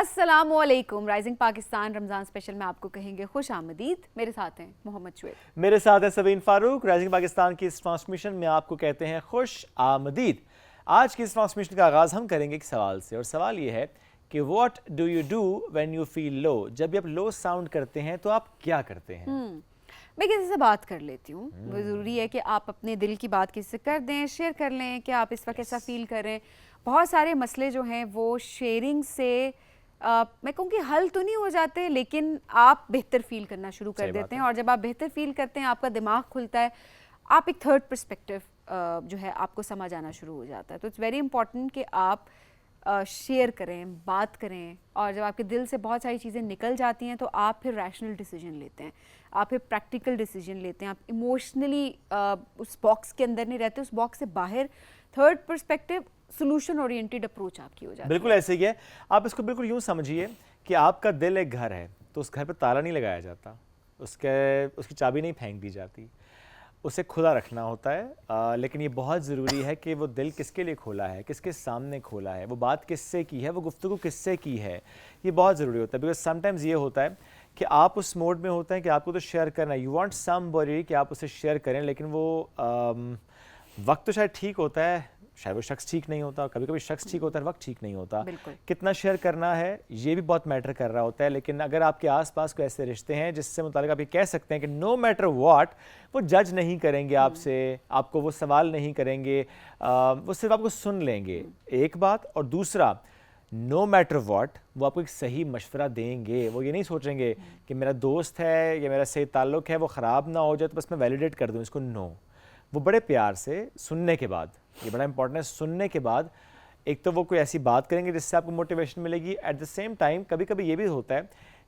السلام علیکم. Rising Pakistan Ramzan special میں آپ کو کہیں گے خوش آمدید. میرے ساتھ ہیں محمد شعیب, میرے ساتھ ہیں سبین فاروق. رائزنگ پاکستان کی اس ٹرانسمیشن میں آپ کو کہتے ہیں خوش آمدید. آج کی اس ٹرانسمیشن کا آغاز ہم کریں گے ایک سوال سے, اور سوال یہ ہے کہ what do you do when you feel love. جب بھی آپ لو ساؤنڈ کرتے ہیں تو آپ کیا کرتے ہیں؟ میں کسی سے بات کر لیتی ہوں. وہ ضروری ہے کہ آپ اپنے دل کی بات کسی سے کر دیں, شیئر کر لیں کہ آپ اس وقت کیسا فیل کر رہے ہیں. بہت سارے مسئلے جو ہیں وہ شیئرنگ سے میں کہوں کہ حل تو نہیں ہو جاتے, لیکن آپ بہتر فیل کرنا شروع کر دیتے ہیں, اور جب آپ بہتر فیل کرتے ہیں آپ کا دماغ کھلتا ہے, آپ ایک تھرڈ پرسپیکٹیو جو ہے آپ کو سمجھ آنا شروع ہو جاتا ہے. تو اٹس ویری امپورٹنٹ کہ آپ شیئر کریں, بات کریں, اور جب آپ کے دل سے بہت ساری چیزیں نکل جاتی ہیں تو آپ پھر ریشنل ڈیسیجن لیتے ہیں, آپ پھر پریکٹیکل ڈیسیجن لیتے ہیں, آپ ایموشنلی اس باکس کے اندر نہیں رہتے, اس باکس سے باہر third perspective solution oriented approach آپ کی ہو جاتی ہے. بالکل ایسے ہی ہے. آپ اس کو بالکل یوں سمجھیے کہ آپ کا دل ایک گھر ہے, تو اس گھر پہ تالا نہیں لگایا جاتا, اس کی چابی نہیں پھینک دی جاتی, اسے کھلا رکھنا ہوتا ہے. لیکن یہ بہت ضروری ہے کہ وہ دل کس کے لیے کھولا ہے, کس کے سامنے کھولا ہے, وہ بات کس سے کی ہے, وہ گفتگو کس سے کی ہے, یہ بہت ضروری ہوتا ہے. بیکاز سم ٹائمز یہ ہوتا ہے کہ آپ اس موڈ میں ہوتے ہیں کہ آپ کو تو شیئر کرنا ہے, یو وانٹ سم باڈی کہ آپ اسے شیئر کریں, لیکن وہ وقت تو شاید ٹھیک ہوتا ہے, شاید وہ شخص ٹھیک نہیں ہوتا, کبھی کبھی شخص ٹھیک ہوتا ہے, وقت ٹھیک نہیں ہوتا. کتنا شیئر کرنا ہے یہ بھی بہت میٹر کر رہا ہوتا ہے. لیکن اگر آپ کے آس پاس کوئی ایسے رشتے ہیں جس سے متعلق آپ یہ کہہ سکتے ہیں کہ نو میٹر واٹ وہ جج نہیں کریں گے آپ سے, آپ کو وہ سوال نہیں کریں گے, وہ صرف آپ کو سن لیں گے, ایک بات. اور دوسرا, نو میٹر واٹ وہ آپ کو ایک صحیح مشورہ دیں گے. وہ یہ نہیں سوچیں گے کہ میرا دوست ہے یا میرا صحیح تعلق ہے, وہ خراب نہ ہو جائے تو بس میں ویلیڈیٹ کر دوں اس کو. نو, وہ بڑے پیار سے سننے کے بعد, یہ بڑا امپورٹنٹ ہے, سننے کے بعد ایک تو وہ کوئی ایسی بات کریں گے جس سے آپ کو موٹیویشن ملے گی. ایٹ دا سیم ٹائم کبھی کبھی یہ بھی ہوتا ہے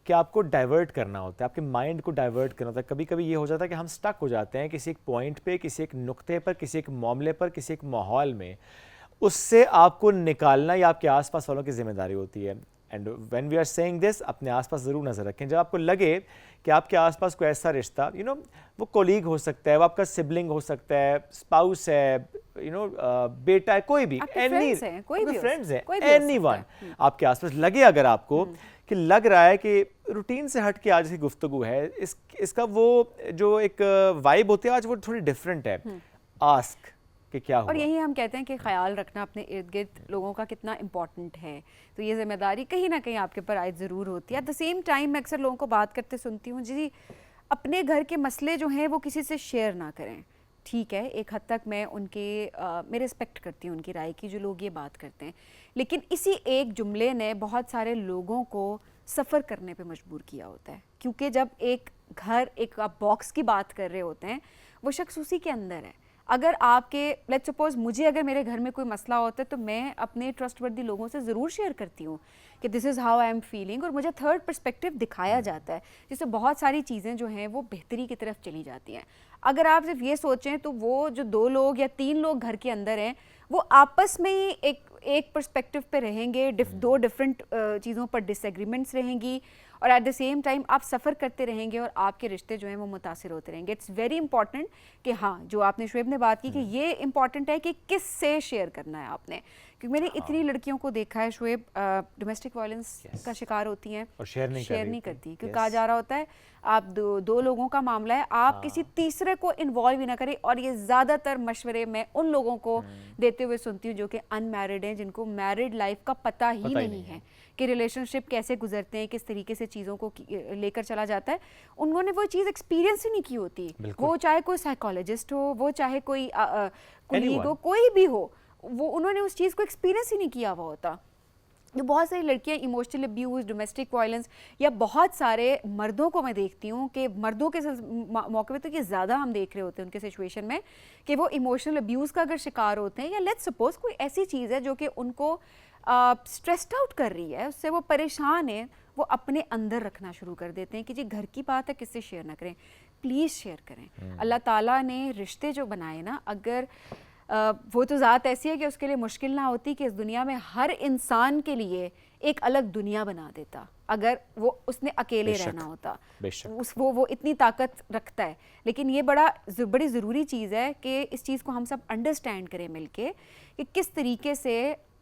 کہ آپ کو ڈائیورٹ کرنا ہوتا ہے, آپ کے مائنڈ کو ڈائیورٹ کرنا ہوتا ہے. کبھی کبھی یہ ہو جاتا ہے کہ ہم سٹک ہو جاتے ہیں کسی ایک پوائنٹ پہ, کسی ایک نقطے پر, کسی ایک معاملے پر, کسی ایک ماحول میں. اس سے آپ کو نکالنا یا آپ کے آس پاس والوں کی ذمہ داری ہوتی ہے. And when we are seeing this, اپنے آس پاس ضرور نظر رکھیں. جب آپ کو لگے کہ آپ کے آس پاس کوئی ایسا رشتہ, وہ کولیگ ہو سکتا ہے, وہ آپ کا سبلنگ ہو سکتا ہے, اسپاؤس ہے, بیٹا ہے, کوئی بھی, فرینڈز ہیں, اینی ون, آپ کے آس پاس لگے اگر آپ کو کہ لگ رہا ہے کہ روٹین سے ہٹ کے آج کی گفتگو ہے, اس کا وہ جو ایک وائب ہوتی ہے آج وہ تھوڑی ڈفرینٹ ہے, آسک کہ کیا ہوا. اور یہی ہم کہتے ہیں کہ خیال رکھنا اپنے ارد گرد لوگوں کا کتنا امپورٹنٹ ہے. تو یہ ذمہ داری کہیں نہ کہیں آپ کے اوپر عائد ضرور ہوتی ہے. ایٹ دا سیم ٹائم میں اکثر لوگوں کو بات کرتے سنتی ہوں, جی اپنے گھر کے مسئلے جو ہیں وہ کسی سے شیئر نہ کریں. ٹھیک ہے, ایک حد تک میں میں رسپیکٹ کرتی ہوں ان کی رائے کی, جو لوگ یہ بات کرتے ہیں, لیکن اسی ایک جملے نے بہت سارے لوگوں کو سفر کرنے پہ مجبور کیا ہوتا ہے. کیونکہ جب ایک گھر, ایک آپ باکس کی بات کر رہے ہوتے ہیں, وہ شخص اسی کے اندر ہے. اگر آپ کے لیٹس سپوز مجھے اگر میرے گھر میں کوئی مسئلہ ہوتا ہے تو میں اپنے ٹرسٹ وردی لوگوں سے ضرور شیئر کرتی ہوں کہ this is how I am feeling, اور مجھے تھرڈ پرسپیکٹیو دکھایا جاتا ہے, جس سے بہت ساری چیزیں جو ہیں وہ بہتری کی طرف چلی جاتی ہیں. اگر آپ صرف یہ سوچیں تو وہ جو 2 لوگ یا 3 لوگ گھر کے اندر ہیں وہ آپس میں ہی ایک پرسپیکٹیو پہ رہیں گے, 2 ڈفرینٹ چیزوں پر ڈس ایگریمنٹس رہیں گی, اور ایٹ دا سیم ٹائم آپ سفر کرتے رہیں گے اور آپ کے رشتے جو ہیں وہ متاثر ہوتے رہیں گے. اٹس ویری امپورٹنٹ کہ ہاں, جو آپ نے شعیب نے بات کی کہ یہ امپورٹنٹ ہے کہ کس سے شیئر کرنا ہے آپ نے. کیونکہ میں نے اتنی لڑکیوں کو دیکھا ہے شعیب, ڈومیسٹک وائلنس کا شکار ہوتی ہیں اور شیئر نہیں کرتی, کیونکہ کہا جا رہا ہوتا ہے آپ 2 لوگوں کا معاملہ ہے, آپ کسی تیسرے کو انوالو ہی نہ کریں. اور یہ زیادہ تر مشورے میں ان لوگوں کو دیتے ہوئے سنتی ہوں جو کہ ان میرڈ ہیں, جن کو میرڈ لائف کا پتہ ہی نہیں ہے کہ ریلیشن شپ کیسے گزرتے ہیں, کس طریقے سے چیزوں کو لے کر چلا جاتا ہے. انہوں نے وہ چیز ایکسپیرینس ہی نہیں کی ہوتی, وہ چاہے کوئی سائیکالوجسٹ ہو, وہ چاہے کوئی کولیگ ہو, کوئی بھی ہو, وہ انہوں نے اس چیز کو ایکسپیرینس ہی نہیں کیا ہوا ہوتا. جو بہت ساری لڑکیاں ایموشنل ابیوز, ڈومیسٹک وائلنس, یا بہت سارے مردوں کو میں دیکھتی ہوں کہ مردوں کے موقع پہ تو یہ زیادہ ہم دیکھ رہے ہوتے ہیں ان کے سچویشن میں کہ وہ ایموشنل ابیوز کا اگر شکار ہوتے ہیں, یا لیٹس سپوز کوئی ایسی چیز ہے جو کہ ان کو اسٹریسڈ آؤٹ کر رہی ہے, اس سے وہ پریشان ہیں, وہ اپنے اندر رکھنا شروع کر دیتے ہیں کہ جی گھر کی بات ہے کس سے شیئر نہ کریں. پلیز شیئر کریں. اللہ تعالیٰ نے رشتے جو بنائے نا, اگر وہ تو ذات ایسی ہے کہ اس کے لیے مشکل نہ ہوتی کہ اس دنیا میں ہر انسان کے لیے ایک الگ دنیا بنا دیتا اگر وہ اس نے اکیلے رہنا ہوتا. وہ اتنی طاقت رکھتا ہے. لیکن یہ بڑی ضروری چیز ہے کہ اس چیز کو ہم سب انڈرسٹینڈ کریں مل کے کہ کس طریقے سے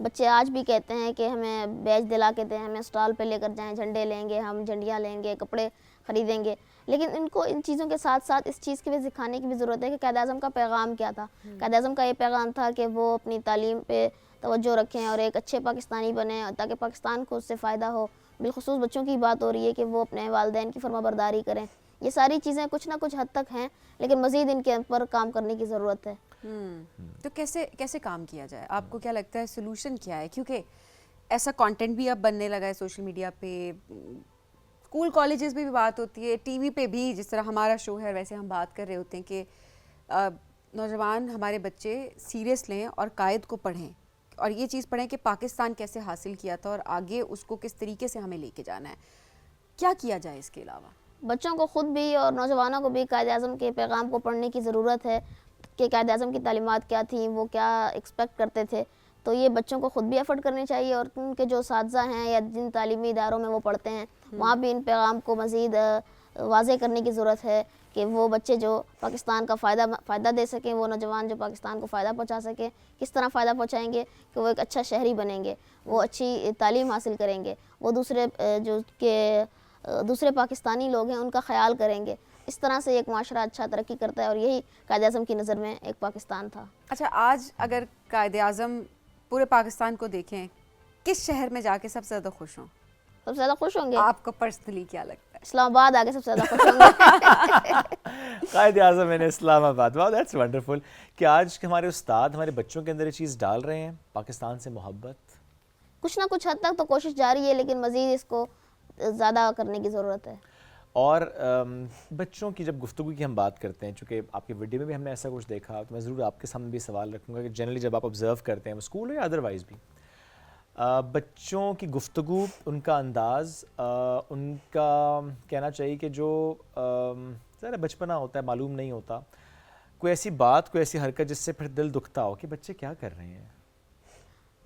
بچے آج بھی کہتے ہیں کہ ہمیں بیج دلا کے دیں, ہمیں اسٹال پہ لے کر جائیں, جھنڈے لیں گے, ہم جھنڈیاں لیں گے, کپڑے خریدیں گے. لیکن ان کو ان چیزوں کے ساتھ ساتھ اس چیز کی بھی سکھانے کی بھی ضرورت ہے کہ قائد اعظم کا پیغام کیا تھا. قائد اعظم کا یہ پیغام تھا کہ وہ اپنی تعلیم پہ توجہ رکھیں اور ایک اچھے پاکستانی بنیں تاکہ پاکستان کو اس سے فائدہ ہو. بالخصوص بچوں کی بات ہو رہی ہے کہ وہ اپنے والدین کی فرما برداری کریں. یہ ساری چیزیں کچھ نہ کچھ حد تک ہیں, لیکن مزید ان کے اوپر کام کرنے کی ضرورت ہے. تو کیسے کام کیا جائے؟ آپ کو کیا لگتا ہے سلوشن کیا ہے؟ کیونکہ ایسا کانٹینٹ بھی اب بننے لگا ہے سوشل میڈیا پہ, اسکول کالجز میں بھی بات ہوتی ہے, ٹی وی پہ بھی, جس طرح ہمارا شو ہے ویسے ہم بات کر رہے ہوتے ہیں کہ نوجوان ہمارے بچے سیریس لیں اور قائد کو پڑھیں اور یہ چیز پڑھیں کہ پاکستان کیسے حاصل کیا تھا اور آگے اس کو کس طریقے سے ہمیں لے کے جانا ہے. کیا کیا جائے اس کے علاوہ؟ بچوں کو خود بھی اور نوجوانوں کو بھی قائد اعظم کے پیغام کو پڑھنے کی ضرورت ہے کہ قائد اعظم کی تعلیمات کیا تھیں, وہ کیا ایکسپیکٹ کرتے تھے. تو یہ بچوں کو خود بھی ایفرٹ کرنی چاہیے اور ان کے جو اساتذہ ہیں یا جن تعلیمی اداروں میں وہ پڑھتے ہیں وہاں بھی ان پیغام کو مزید واضح کرنے کی ضرورت ہے کہ وہ بچے جو پاکستان کا فائدہ دے سکیں, وہ نوجوان جو پاکستان کو فائدہ پہنچا سکیں. کس طرح فائدہ پہنچائیں گے کہ وہ ایک اچھا شہری بنیں گے, وہ اچھی تعلیم حاصل کریں گے, وہ دوسرے پاکستانی لوگ ہیں ان کا خیال کریں گے. اس طرح سے ایک معاشرہ اچھا ترقی کرتا ہے اور یہی قائد اعظم کی نظر میں ایک پاکستان تھا. اچھا, آج اگر قائد اعظم پورے پاکستان کو دیکھیں, کس شہر میں جا کے سب سے زیادہ خوش ہوں؟ سب سے زیادہ خوش ہوں گے, آپ کو پرسنلی کیا لگتا ہے؟ اسلام آباد آگے سب سے زیادہ خوش ہوں گے. قائد اعظم میں نے اسلام آباد. واو دیٹس ونڈرفل کہ آج ہمارے استاد ہمارے بچوں کے اندر یہ چیز ڈال رہے ہیں, پاکستان سے محبت. کچھ نہ کچھ حد تک تو کوشش جاری ہے, لیکن مزید اس کو زیادہ کرنے کی ضرورت ہے. اور بچوں کی جب گفتگو کی ہم بات کرتے ہیں, چونکہ آپ کی ویڈیو میں بھی ہم نے ایسا کچھ دیکھا, تو میں ضرور آپ کے سامنے بھی سوال رکھوں گا کہ جنرلی جب آپ آبزرو کرتے ہیں اسکول ہو یا ادروائز بھی, بچوں کی گفتگو, ان کا انداز, ان کا کہنا چاہیے کہ جو ذرا بچپنا ہوتا ہے, معلوم نہیں ہوتا, کوئی ایسی بات, کوئی ایسی حرکت جس سے پھر دل دکھتا ہو کہ بچے کیا کر رہے ہیں.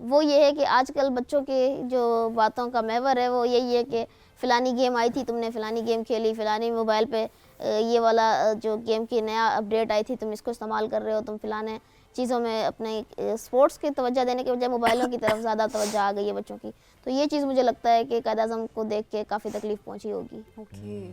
وہ یہ ہے کہ آج کل بچوں کی جو باتوں کا محور ہے وہ یہی ہے کہ فلانی گیم آئی تھی, تم نے فلانی گیم کھیلی, فلانی موبائل پہ یہ والا جو گیم کی نیا اپڈیٹ آئی تھی تم اس کو استعمال کر رہے ہو, تم فلانے چیزوں میں اپنے اسپورٹس کی توجہ دینے کے بجائے موبائلوں کی طرف زیادہ توجہ آ گئی ہے بچوں کی. تو یہ چیز مجھے لگتا ہے کہ قائد اعظم کو دیکھ کے کافی تکلیف پہنچی ہوگی. اوکے,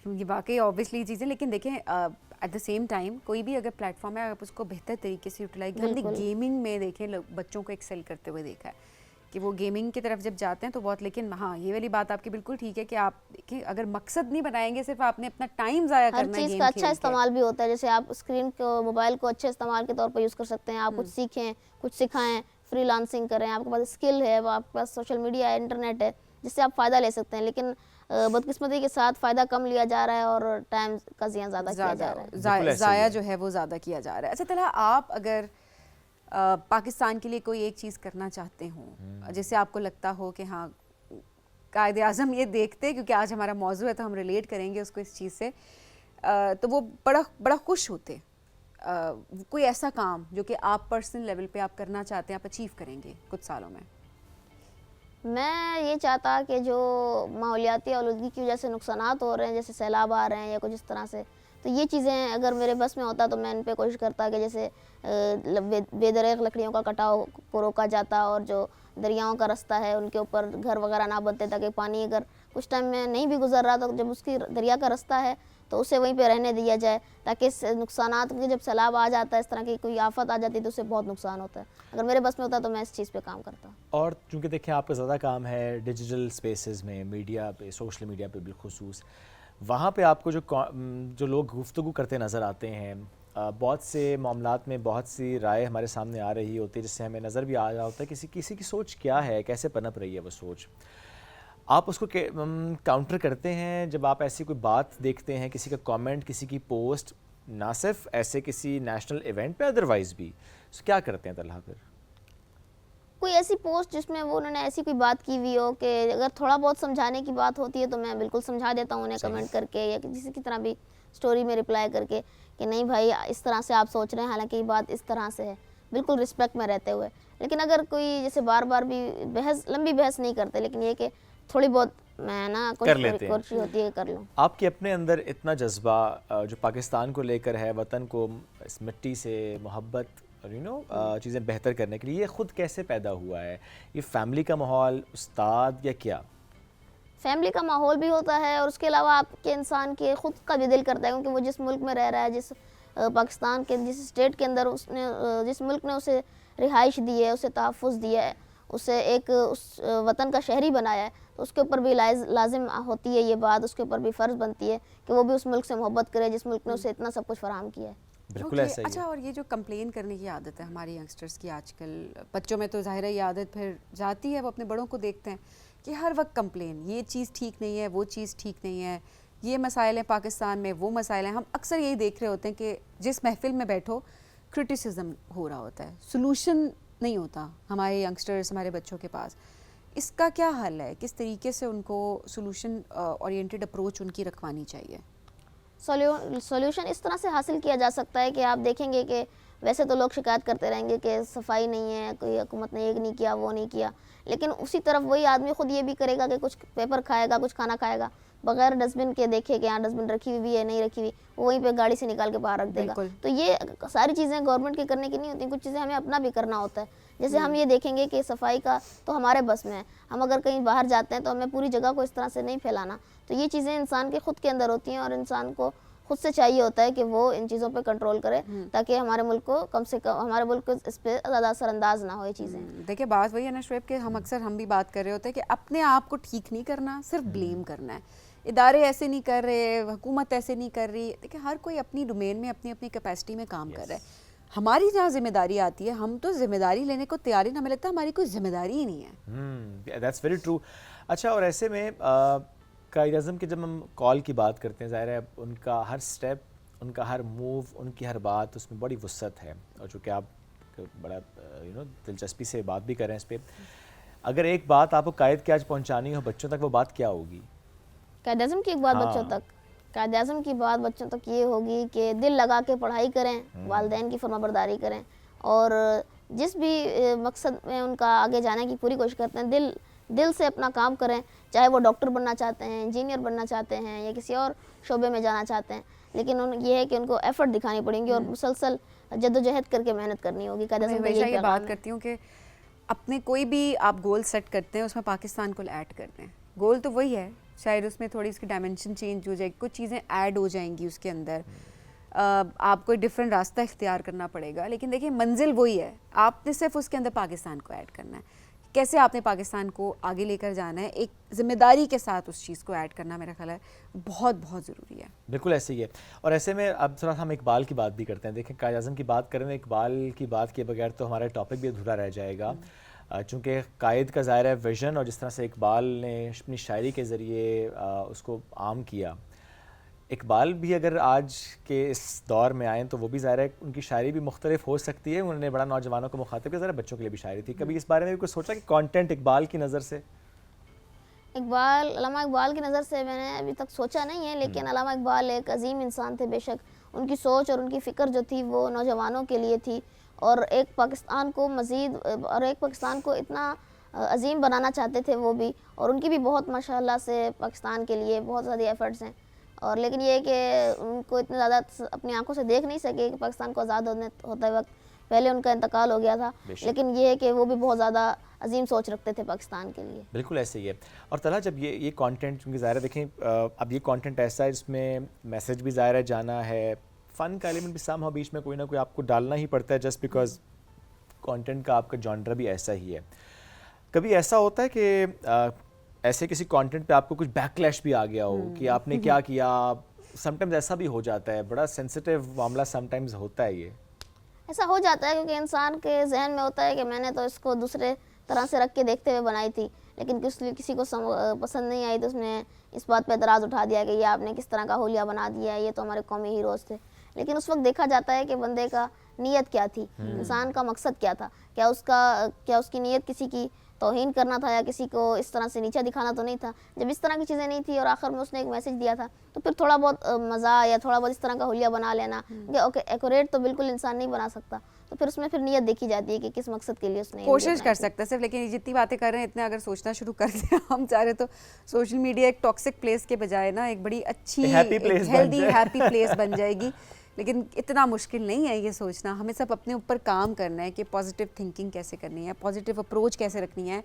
یہ واقعی اوبیسلی چیزیں, لیکن دیکھیں ایٹ دا سیم ٹائم کوئی بھی اگر پلیٹ فارم ہے آپ اس کو بہتر طریقے سے یوٹیلائز, ہم نے گیمنگ میں دیکھیں بچوں کو ایکسل کرتے ہوئے دیکھا ہے کہ وہ گیمنگ کی طرف جب جاتے ہیں تو بہت, لیکن ہاں یہ والی بات آپ کی بالکل ٹھیک ہے کہ آپ دیکھیں اگر مقصد نہیں بنائیں گے, صرف آپ نے اپنا ٹائم ضائع کرنا ہے. ہر چیز کا اچھا استعمال بھی ہوتا ہے, جیسے آپ اسکرین کو, موبائل کو اچھے استعمال کے طور پر یوز کر سکتے ہیں. آپ کچھ سیکھیں, کچھ سکھائیں, فری لانسنگ کریں, آپ کے پاس اسکل ہے, وہ آپ کے پاس سوشل میڈیا ہے, انٹرنیٹ ہے, جس سے آپ فائدہ لے سکتے ہیں. لیکن بدقسمتی کے ساتھ فائدہ کم لیا جا رہا ہے اور ٹائم کا زیاں زیادہ کیا جا رہا ہے, ضائع جو ہے وہ زیادہ کیا جا رہا ہے. اچھا طلحہ, آپ اگر پاکستان کے لیے کوئی ایک چیز کرنا چاہتے ہوں جیسے آپ کو لگتا ہو کہ ہاں قائد اعظم یہ دیکھتے, کیونکہ آج ہمارا موضوع ہے تو ہم ریلیٹ کریں گے اس کو اس چیز سے, تو وہ بڑا خوش ہوتے, کوئی ایسا کام جو کہ آپ پرسنل لیول پہ آپ کرنا چاہتے ہیں, آپ اچیو کریں گے کچھ سالوں میں؟ میں یہ چاہتا کہ جو ماحولیاتی آلودگی کی وجہ سے نقصانات ہو رہے ہیں, جیسے سیلاب آ رہے ہیں یا کچھ اس طرح سے, تو یہ چیزیں اگر میرے بس میں ہوتا تو میں ان پہ کوشش کرتا کہ جیسے بے دریغ لکڑیوں کا کٹاؤ کو روکا جاتا, اور جو دریاؤں کا رستہ ہے ان کے اوپر گھر وغیرہ نہ بنتے, تاکہ پانی اگر کچھ ٹائم میں نہیں بھی گزر رہا تو جب اس کی دریا کا رستہ ہے تو اسے وہیں پہ رہنے دیا جائے, تاکہ اس نقصانات کے جب سیلاب آ جاتا ہے, اس طرح کی کوئی آفت آ جاتی ہے تو اس سے بہت نقصان ہوتا ہے. اگر میرے بس میں ہوتا تو میں اس چیز پہ کام کرتا. اور چونکہ دیکھیں آپ کا زیادہ کام ہے ڈیجیٹل سپیسز میں, میڈیا پہ, سوشل میڈیا پہ بالخصوص, وہاں پہ آپ کو جو لوگ گفتگو کرتے نظر آتے ہیں, بہت سے معاملات میں بہت سی رائے ہمارے سامنے آ رہی ہوتی ہے جس سے ہمیں نظر بھی آ رہا ہوتا ہے کسی کی سوچ کیا ہے, کیسے پنپ رہی ہے وہ سوچ. آپ اس کو کاؤنٹر کرتے ہیں جب آپ ایسی کوئی بات دیکھتے ہیں, کسی کا کامنٹ, کسی کی پوسٹ, نہ صرف ایسے کسی نیشنل ایونٹ پہ, ادروائز بھی کیا کرتے ہیں طلحہ پھر؟ کوئی ایسی پوسٹ جس میں وہ انہوں نے ایسی کوئی بات کی ہوئی ہو کہ اگر تھوڑا بہت سمجھانے کی بات ہوتی ہے تو میں بالکل سمجھا دیتا ہوں انہیں کمنٹ کر کے, یا کسی کی طرح بھی سٹوری میں رپلائی کر کے کہ نہیں بھائی اس طرح سے آپ سوچ رہے ہیں, حالانکہ یہ بات اس طرح سے ہے, بالکل رسپیکٹ میں رہتے ہوئے. لیکن اگر کوئی جیسے بار بار بھی لمبی بحث نہیں کرتے, لیکن یہ کہ تھوڑی بہت میں نا کوشش ہوتی ہے کر لوں. آپ کے اپنے اندر اتنا جذبہ جو پاکستان کو لے کر ہے, وطن کو, اس مٹی سے محبت چیزیں بہتر کرنے کے لیے، یہ خود کیسے پیدا ہوا ہے؟ یہ فیملی کا ماحول، استاد، یا کیا؟ فیملی کا ماحول بھی ہوتا ہے، اور اس کے علاوہ آپ کے انسان کے خود کا بھی دل کرتا ہے، کیونکہ وہ جس ملک میں رہ رہا ہے، جس پاکستان کے جس اسٹیٹ کے اندر جس ملک نے اسے رہائش دی ہے، اسے تحفظ دیا ہے، اسے ایک اس وطن کا شہری بنایا ہے، تو اس کے اوپر بھی لازم ہوتی ہے یہ بات، اس کے اوپر بھی فرض بنتی ہے کہ وہ بھی اس ملک سے محبت کرے جس ملک نے اسے اتنا سب کچھ فراہم کیا ہے۔ بالکل ایسا ہی اچھا، اور یہ جو کمپلین کرنے کی عادت ہے ہماری ینگسٹرز کی آج کل، بچوں میں تو ظاہر ہے یہ عادت پھر جاتی ہے، وہ اپنے بڑوں کو دیکھتے ہیں کہ ہر وقت کمپلین، یہ چیز ٹھیک نہیں ہے، وہ چیز ٹھیک نہیں ہے، یہ مسائل ہیں پاکستان میں، وہ مسائل ہیں۔ ہم اکثر یہی دیکھ رہے ہوتے ہیں کہ جس محفل میں بیٹھو کرٹیسزم ہو رہا ہوتا ہے، سلوشن نہیں ہوتا ہمارے ینگسٹرز، ہمارے بچوں کے پاس۔ اس کا کیا حل ہے؟ کس طریقے سے ان کو سلوشن اورینٹڈ اپروچ ان کی رکھوانی چاہیے؟ سولوشن اس طرح سے حاصل کیا جا سکتا ہے کہ آپ دیکھیں گے کہ ویسے تو لوگ شکایت کرتے رہیں گے کہ صفائی نہیں ہے، کوئی حکومت نے یہ نہیں کیا، وہ نہیں کیا، لیکن اسی طرف وہی آدمی خود یہ بھی کرے گا کہ کچھ پیپر کھائے گا، کچھ کھانا کھائے گا، بغیر ڈسٹ بن کے دیکھے کہ یہاں ڈسٹ بن رکھی ہوئی بھی ہے نہیں رکھی ہوئی، وہ وہیں پہ گاڑی سے نکال کے باہر رکھ دے گا۔ تو یہ ساری چیزیں گورنمنٹ کے کرنے کی نہیں ہوتی، کچھ چیزیں ہمیں اپنا بھی کرنا ہوتا ہے۔ جیسے ہم یہ دیکھیں گے کہ صفائی کا تو ہمارے بس میں ہے، ہم اگر کہیں باہر جاتے ہیں تو ہمیں پوری جگہ کو اس طرح سے نہیں پھیلانا، تو یہ چیزیں انسان کے خود کے اندر ہوتی ہیں، اور انسان کو خود سے چاہیے ہوتا ہے کہ وہ ان چیزوں پہ کنٹرول کرے، تاکہ ہمارے ملک کو کم سے کم، ہمارے ملک کو اس پہ زیادہ اثر انداز نہ ہو یہ چیزیں۔ دیکھیں بات وہی ہے نا شعیب، کہ ہم بھی بات کر رہے ہوتے ہیں کہ اپنے آپ کو ٹھیک نہیں کرنا، صرف بلیم کرنا ہے، ادارے ایسے نہیں کر رہے، حکومت ایسے نہیں کر رہی۔ دیکھیں ہر کوئی اپنی ڈومین میں اپنی اپنی کیپیسٹی میں کام کر رہا ہے۔ ہماری جہاں ذمہ داری آتی ہے، ہم تو ذمہ داری لینے کو تیار ہی نہ، ہمیں لگتا ہے ہماری کوئی ذمہ داری ہی نہیں ہے۔ That's very true. اچھا، اور ایسے میں قائد اعظم کے جب ہم کال کی بات کرتے ہیں، ظاہر ہے ان کا ہر سٹیپ، ان کا ہر موو، ان کی ہر بات، اس میں بڑی وسعت ہے، اور چونکہ آپ بڑا دلچسپی سے بات بھی کر رہے ہیں اس پہ، اگر ایک بات آپ کو قائد کی آج پہنچانی ہو بچوں تک، وہ بات کیا ہوگی؟ قائد اعظم کی ایک بات بچوں تک، قائد اعظم کی بات بچوں تک یہ ہوگی کہ دل لگا کے پڑھائی کریں، والدین کی فرما برداری کریں، اور جس بھی مقصد میں ان کا آگے جانے کی پوری کوشش کرتے ہیں، دل سے اپنا کام کریں، چاہے وہ ڈاکٹر بننا چاہتے ہیں، انجینئر بننا چاہتے ہیں، یا کسی اور شعبے میں جانا چاہتے ہیں، لیکن یہ ہے کہ ان کو ایفرٹ دکھانی پڑیں گی اور مسلسل جدوجہد کر کے محنت کرنی ہوگی۔ قائد اعظم میں ہمیشہ یہ بات کرتی ہوں کہ اپنے کوئی بھی آپ گول سیٹ کرتے ہیں، اس میں پاکستان کو ایڈ کرتے ہیں، گول تو وہی ہے، شاید اس میں تھوڑی اس کی ڈائمنشن چینج ہو جائے گی، کچھ چیزیں ایڈ ہو جائیں گی اس کے اندر، آپ کو ڈفرینٹ راستہ اختیار کرنا پڑے گا، لیکن دیکھیں منزل وہی ہے، آپ نے صرف اس کے اندر پاکستان کو ایڈ کرنا ہے۔ کیسے آپ نے پاکستان کو آگے لے کر جانا ہے، ایک ذمہ داری کے ساتھ اس چیز کو ایڈ کرنا، میرا خیال ہے بہت بہت ضروری ہے۔ بالکل ایسے ہی ہے۔ اور ایسے میں اب تھوڑا ہم اقبال کی بات بھی کرتے ہیں۔ دیکھیں قائد اعظم کی بات کریں، اقبال کی بات کیے بغیر تو ہمارا ٹاپک بھی ادھورا رہ جائے گا، چونکہ قائد کا ظاہر ہے ویژن، اور جس طرح سے اقبال نے اپنی شاعری کے ذریعے اس کو عام کیا، اقبال بھی اگر آج کے اس دور میں آئیں تو وہ بھی ظاہر ہے ان کی شاعری بھی مختلف ہو سکتی ہے۔ انہوں نے بڑا نوجوانوں کو مخاطب کیا، ظاہر بچوں کے لیے بھی شاعری تھی۔ کبھی اس بارے میں بھی کچھ سوچا کہ کانٹینٹ اقبال کی نظر سے؟ علامہ اقبال کی نظر سے میں نے ابھی تک سوچا نہیں ہے، لیکن علامہ اقبال ایک عظیم انسان تھے بے شک، ان کی سوچ اور ان کی فکر جو تھی وہ نوجوانوں کے لیے تھی، اور ایک پاکستان کو مزید، اور ایک پاکستان کو اتنا عظیم بنانا چاہتے تھے وہ بھی، اور ان کی بھی بہت ماشاءاللہ سے پاکستان کے لیے بہت زیادہ ایفرٹس ہیں، اور لیکن یہ ہے کہ ان کو اتنے زیادہ اپنی آنکھوں سے دیکھ نہیں سکے کہ پاکستان کو آزاد ہوتے وقت، پہلے ان کا انتقال ہو گیا تھا، لیکن یہ ہے کہ وہ بھی بہت زیادہ عظیم سوچ رکھتے تھے پاکستان کے لیے۔ بالکل ایسے ہی ہے۔ اور طلحہ، جب یہ کانٹینٹ، کیونکہ ظاہر ہے دیکھیں اب یہ کانٹینٹ ایسا ہے جس میں میسج بھی ظاہر ہے جانا ہے، فن کا ایلیمنٹ بھی سام ہو بیچ میں کوئی نہ کوئی آپ کو ڈالنا ہی پڑتا ہے، جسٹ بیکاز کانٹینٹ کا آپ کا جانرا بھی ایسا ہی ہے۔ کبھی ایسا ہوتا ہے کہ ایسے کسی کانٹینٹ پہ آپ کو کچھ بیک کلیش بھی آ گیا ہو کہ آپ نے کیا کیا؟ سم ٹائمز ایسا بھی ہو جاتا ہے، بڑا سینسیٹیو معاملہ سم ٹائمز ہوتا ہے یہ۔ ایسا ہو جاتا ہے کیونکہ انسان کے ذہن میں ہوتا ہے کہ میں نے تو اس کو دوسرے طرح سے رکھ کے دیکھتے ہوئے بنائی تھی، لیکن کسی کو پسند نہیں آئی تو اس نے اس بات پہ اعتراض اٹھا دیا کہ یہ آپ نے کس طرح کا حلیہ بنا دیا ہے، یہ تو ہمارے قومی ہیروز تھے، لیکن اس وقت دیکھا جاتا ہے کہ بندے کا نیت کیا تھی، انسان کا مقصد کیا تھا، کیا اس کی نیت کسی کی توہین کرنا تھا یا کسی کو اس طرح سے نیچا دکھانا تو نہیں تھا۔ جب اس طرح کی چیزیں نہیں تھی اور آخر میں اس نے ایک میسج دیا تھا تو پھر تھوڑا بہت مزاح یا تھوڑا بہت اس طرح کا حلیہ بنا لینا، کہ ایکوریٹ تو بالکل انسان نہیں بنا سکتا، تو پھر اس میں پھر نیت دیکھی جاتی ہے کہ کس مقصد کے لیے اس نے کوشش کر سکتا ہے صرف، لیکن جتنی باتیں کر رہے ہیں اتنے اگر سوچنا شروع کر دیں ہم چاہ رہے تو سوشل میڈیا ایک ٹاکسک پلیس کے بجائے نا ایک بڑی اچھی ہیلدی ہیپی پلیس بن جائے گی، لیکن اتنا مشکل نہیں ہے یہ سوچنا. ہمیں سب اپنے اوپر کام کرنا ہے کہ پازیٹیو تھنکنگ کیسے کرنی ہے, پازیٹیو اپروچ کیسے رکھنی ہے.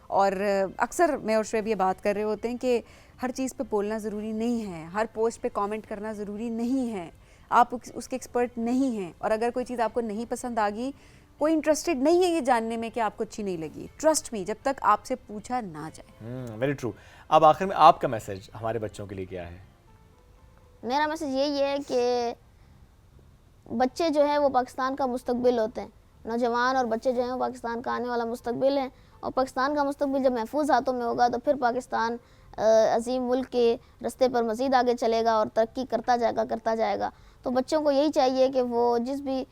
اور اکثر میں اور شعیب یہ بات کر رہے ہوتے ہیں کہ ہر چیز پہ بولنا ضروری نہیں ہے, ہر پوسٹ پہ کامنٹ کرنا ضروری نہیں ہے, آپ اس کے ایکسپرٹ نہیں ہیں. اور اگر کوئی چیز آپ کو نہیں پسند آ گئی, کوئی انٹرسٹڈ نہیں ہے یہ جاننے میں کہ آپ کو اچھی نہیں لگی. ٹرسٹ می, جب تک آپ سے پوچھا نہ جائے. Very true. اب آخر میں آپ کا میسج ہمارے بچوں کے لیے کیا ہے؟ میرا میسج یہی ہے کہ بچے جو ہیں وہ پاکستان کا مستقبل ہوتے ہیں, نوجوان اور بچے جو ہیں وہ پاکستان کا آنے والا مستقبل ہیں, اور پاکستان کا مستقبل جب محفوظ ہاتھوں میں ہوگا تو پھر پاکستان عظیم ملک کے رستے پر مزید آگے چلے گا اور ترقی کرتا جائے گا. تو بچوں کو یہی چاہیے کہ وہ جس بھی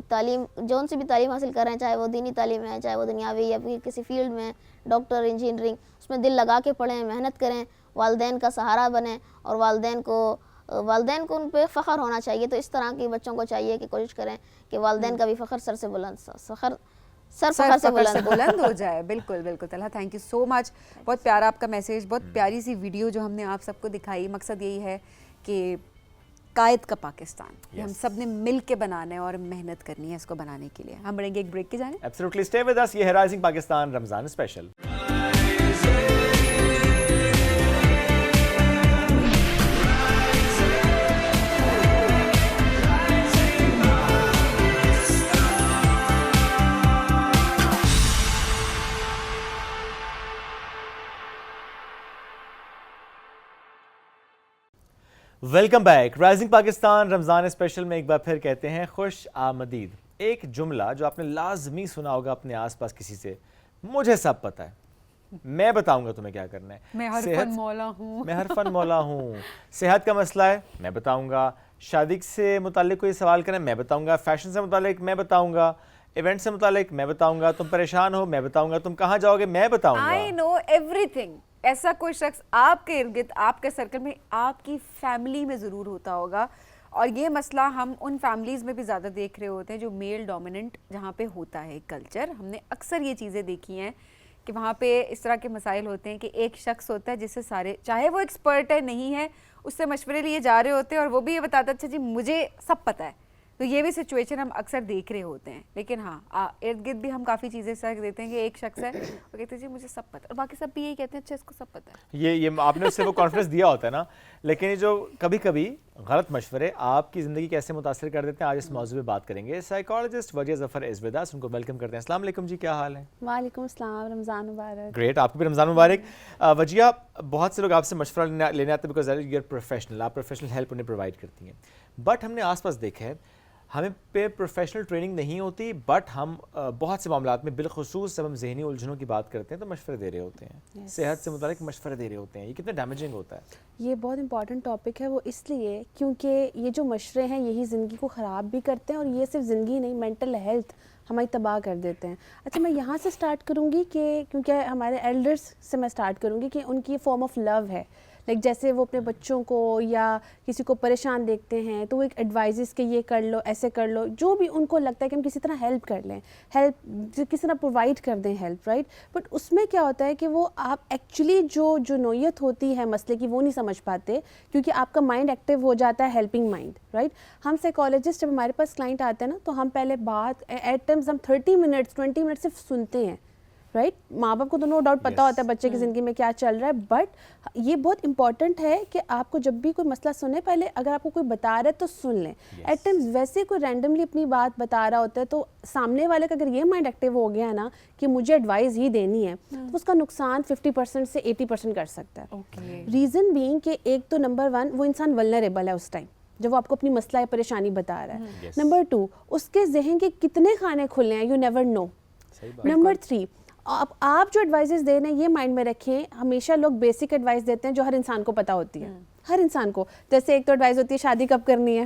تعلیم, جون سی بھی تعلیم حاصل کر رہے ہیں, چاہے وہ دینی تعلیم ہے, چاہے وہ دنیاوی یا پھر کسی فیلڈ میں ڈاکٹر, انجینئرنگ, اس میں دل لگا کے پڑھیں, محنت کریں, والدین کا سہارا بنیں, اور والدین کو ان پہ فخر ہونا چاہیے. تو اس طرح کی بچوں کو چاہیے کہ کوشش کریں کہ والدین کا بھی فخر سر فخر سے بلند ہو جائے. بالکل بالکل. طلحہ, تھینک یو سو مچ. بہت پیارا آپ کا میسیج, بہت پیاری سی ویڈیو جو ہم نے آپ سب کو دکھائی. مقصد یہی ہے کہ قائد کا پاکستان یہ ہم سب نے مل کے بنانا ہے اور محنت کرنی ہے اس کو بنانے کے لیے. ہم بڑھیں گے ایک بریک کی جانب. Absolutely, stay with us. یہ ہے rising Pakistan Ramzan special. Welcome back. Rising Pakistan Ramzan special میں ایک بار پھر کہتے ہیں خوش آمدید. ایک جملہ جو آپ نے لازمی سنا ہوگا اپنے آس پاس کسی سے, مجھے سب پتہ ہے, میں بتاؤں گا تمہیں کیا کرنا ہے. میں ہر فن مولا ہوں. صحت کا مسئلہ ہے, میں بتاؤں گا. شادی سے متعلق کوئی سوال کریں, میں بتاؤں گا. فیشن سے متعلق میں بتاؤں گا. ایونٹ سے متعلق میں بتاؤں گا. تم پریشان ہو, میں بتاؤں گا. تم کہاں جاؤ گے, میں بتاؤں گا. I know everything. ایسا کوئی شخص آپ کے ارد گرد, آپ کے سرکل میں, آپ کی فیملی میں ضرور ہوتا ہوگا. اور یہ مسئلہ ہم ان فیملیز میں بھی زیادہ دیکھ رہے ہوتے ہیں جو میل ڈومیننٹ جہاں پہ ہوتا ہے کلچر. ہم نے اکثر یہ چیزیں دیکھی ہیں کہ وہاں پہ اس طرح کے مسائل ہوتے ہیں کہ ایک شخص ہوتا ہے جس سے سارے, چاہے وہ ایکسپرٹ ہے نہیں ہے, اس سے مشورے لیے جا رہے ہوتے ہیں اور وہ بھی یہ بتاتا ہے اچھا جی مجھے سب پتہ ہے. تو یہ بھی سچویشن ہم اکثر دیکھ رہے ہوتے ہیں. لیکن ہاں, ارد گرد بھی ہم کافی چیزیں اس طرح دیتے ہیں کہ ایک شخص ہے وہ کہتے ہیں جی مجھے سب پتہ ہے, اور باقی سب بھی یہی کہتے ہیں اچھا اس کو سب پتہ ہے. یہ آپ نے اس سے وہ کانفیڈنس دیا ہوتا ہے نا. لیکن یہ جو کبھی کبھی غلط مشورے آپ کی زندگی کیسے متاثر کر دیتے ہیں, آج اس موضوع پہ بات کریں گے. Psychologist Vijaya Zafar is with us, ان کو ویلکم کرتے ہیں. السلام علیکم جی, کیا حال ہے؟ وعلیکم السلام, رمضان مبارک. گریٹ, آپ کو بھی رمضان مبارک. وجیہ, بہت سے لوگ آپ سے مشورہ لینے آتے ہیں بیکاز یو آر پروفیشنل, آپ پروفیشنل ہیلپ انہیں پرووائڈ کرتی ہیں. بٹ ہم نے آس پاس دیکھا ہے ہمیں پہ پروفیشنل ٹریننگ نہیں ہوتی, بٹ ہم بہت سے معاملات میں بالخصوص جب ہم ذہنی الجھنوں کی بات کرتے ہیں تو مشورے دے رہے ہوتے ہیں, صحت سے متعلق مشورے دے رہے ہوتے ہیں. یہ کتنا ڈیمیجنگ ہوتا ہے. یہ بہت امپورٹنٹ ٹاپک ہے, وہ اس لیے کیونکہ یہ جو مشورے ہیں یہی زندگی کو خراب بھی کرتے ہیں, اور یہ صرف زندگی نہیں, مینٹل ہیلتھ ہماری تباہ کر دیتے ہیں. اچھا, میں یہاں سے سٹارٹ کروں گی کہ کیونکہ ہمارے ایلڈرس سے میں سٹارٹ کروں گی کہ ان کی فارم آف لو ہے. لائک جیسے وہ اپنے بچوں کو یا کسی کو پریشان دیکھتے ہیں تو وہ ایک ایڈوائزز کہ یہ کر لو, ایسے کر لو, جو بھی ان کو لگتا ہے کہ ہم کسی طرح ہیلپ کر لیں, کسی طرح پرووائڈ کر دیں ہیلپ, رائٹ. بٹ اس میں کیا ہوتا ہے کہ وہ آپ ایکچولی جو نوعیت ہوتی ہے مسئلے کی وہ نہیں سمجھ پاتے, کیونکہ آپ کا مائنڈ ایکٹیو ہو جاتا ہے ہیلپنگ مائنڈ, رائٹ. ہم سائیکالوجسٹ جب ہمارے پاس کلائنٹ آتے ہیں نا تو ہم پہلے بات ایٹ ٹائمز ہم 30 منٹس 20 منٹ صرف سنتے ہیں, رائٹ. ماں باپ کو تو نو ڈاؤٹ پتہ ہوتا ہے بچے کی زندگی میں کیا چل رہا ہے, بٹ یہ بہت امپورٹنٹ ہے کہ آپ کو جب بھی کوئی مسئلہ سنیں, پہلے اگر آپ کو کوئی بتا رہا ہے تو سن لیں. ایٹ ٹائمز ویسے کوئی رینڈملی اپنی بات بتا رہا ہوتا ہے تو سامنے والے کا اگر یہ مائنڈ ایکٹیو ہو گیا نا کہ مجھے ایڈوائز ہی دینی ہے, تو اس کا نقصان 50% سے 80% کر سکتا ہے. ریزن بینگ کہ ایک تو نمبر 1 وہ انسان ولنریبل ہے اس ٹائم جب وہ آپ کو اپنی مسئلہ یا پریشانی بتا رہا ہے. نمبر 2, اس کے ذہن کے کتنے کھانے کھلے ہیں, یو نیور نو. نمبر 3, آپ جو ایڈوائزز دے رہے ہیں یہ مائنڈ میں رکھیں, ہمیشہ لوگ بیسک ایڈوائز دیتے ہیں جو ہر انسان کو پتہ ہوتی ہے, ہر انسان کو. جیسے ایک تو ایڈوائز ہوتی ہے شادی کب کرنی ہے,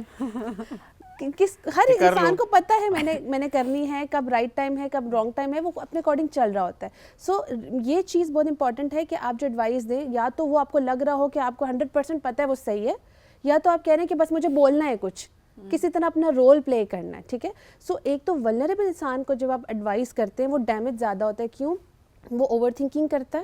ہر انسان کو پتہ ہے میں نے کرنی ہے, کب رائٹ ٹائم ہے, کب رانگ ٹائم ہے, وہ اپنے اکارڈنگ چل رہا ہوتا ہے. سو یہ چیز بہت امپورٹنٹ ہے کہ آپ جو ایڈوائز دیں یا تو وہ آپ کو لگ رہا ہو کہ آپ کو 100% پتہ ہے وہ صحیح ہے, یا تو آپ کہہ رہے ہیں کہ بس مجھے بولنا ہے, کچھ کسی طرح اپنا رول پلے کرنا ہے, ٹھیک ہے. سو ایک تو ولنریبل انسان کو جب آپ ایڈوائز کرتے ہیں وہ ڈیمیج زیادہ ہوتا ہے. کیوں؟ وہ اوور تھنکنگ کرتا ہے,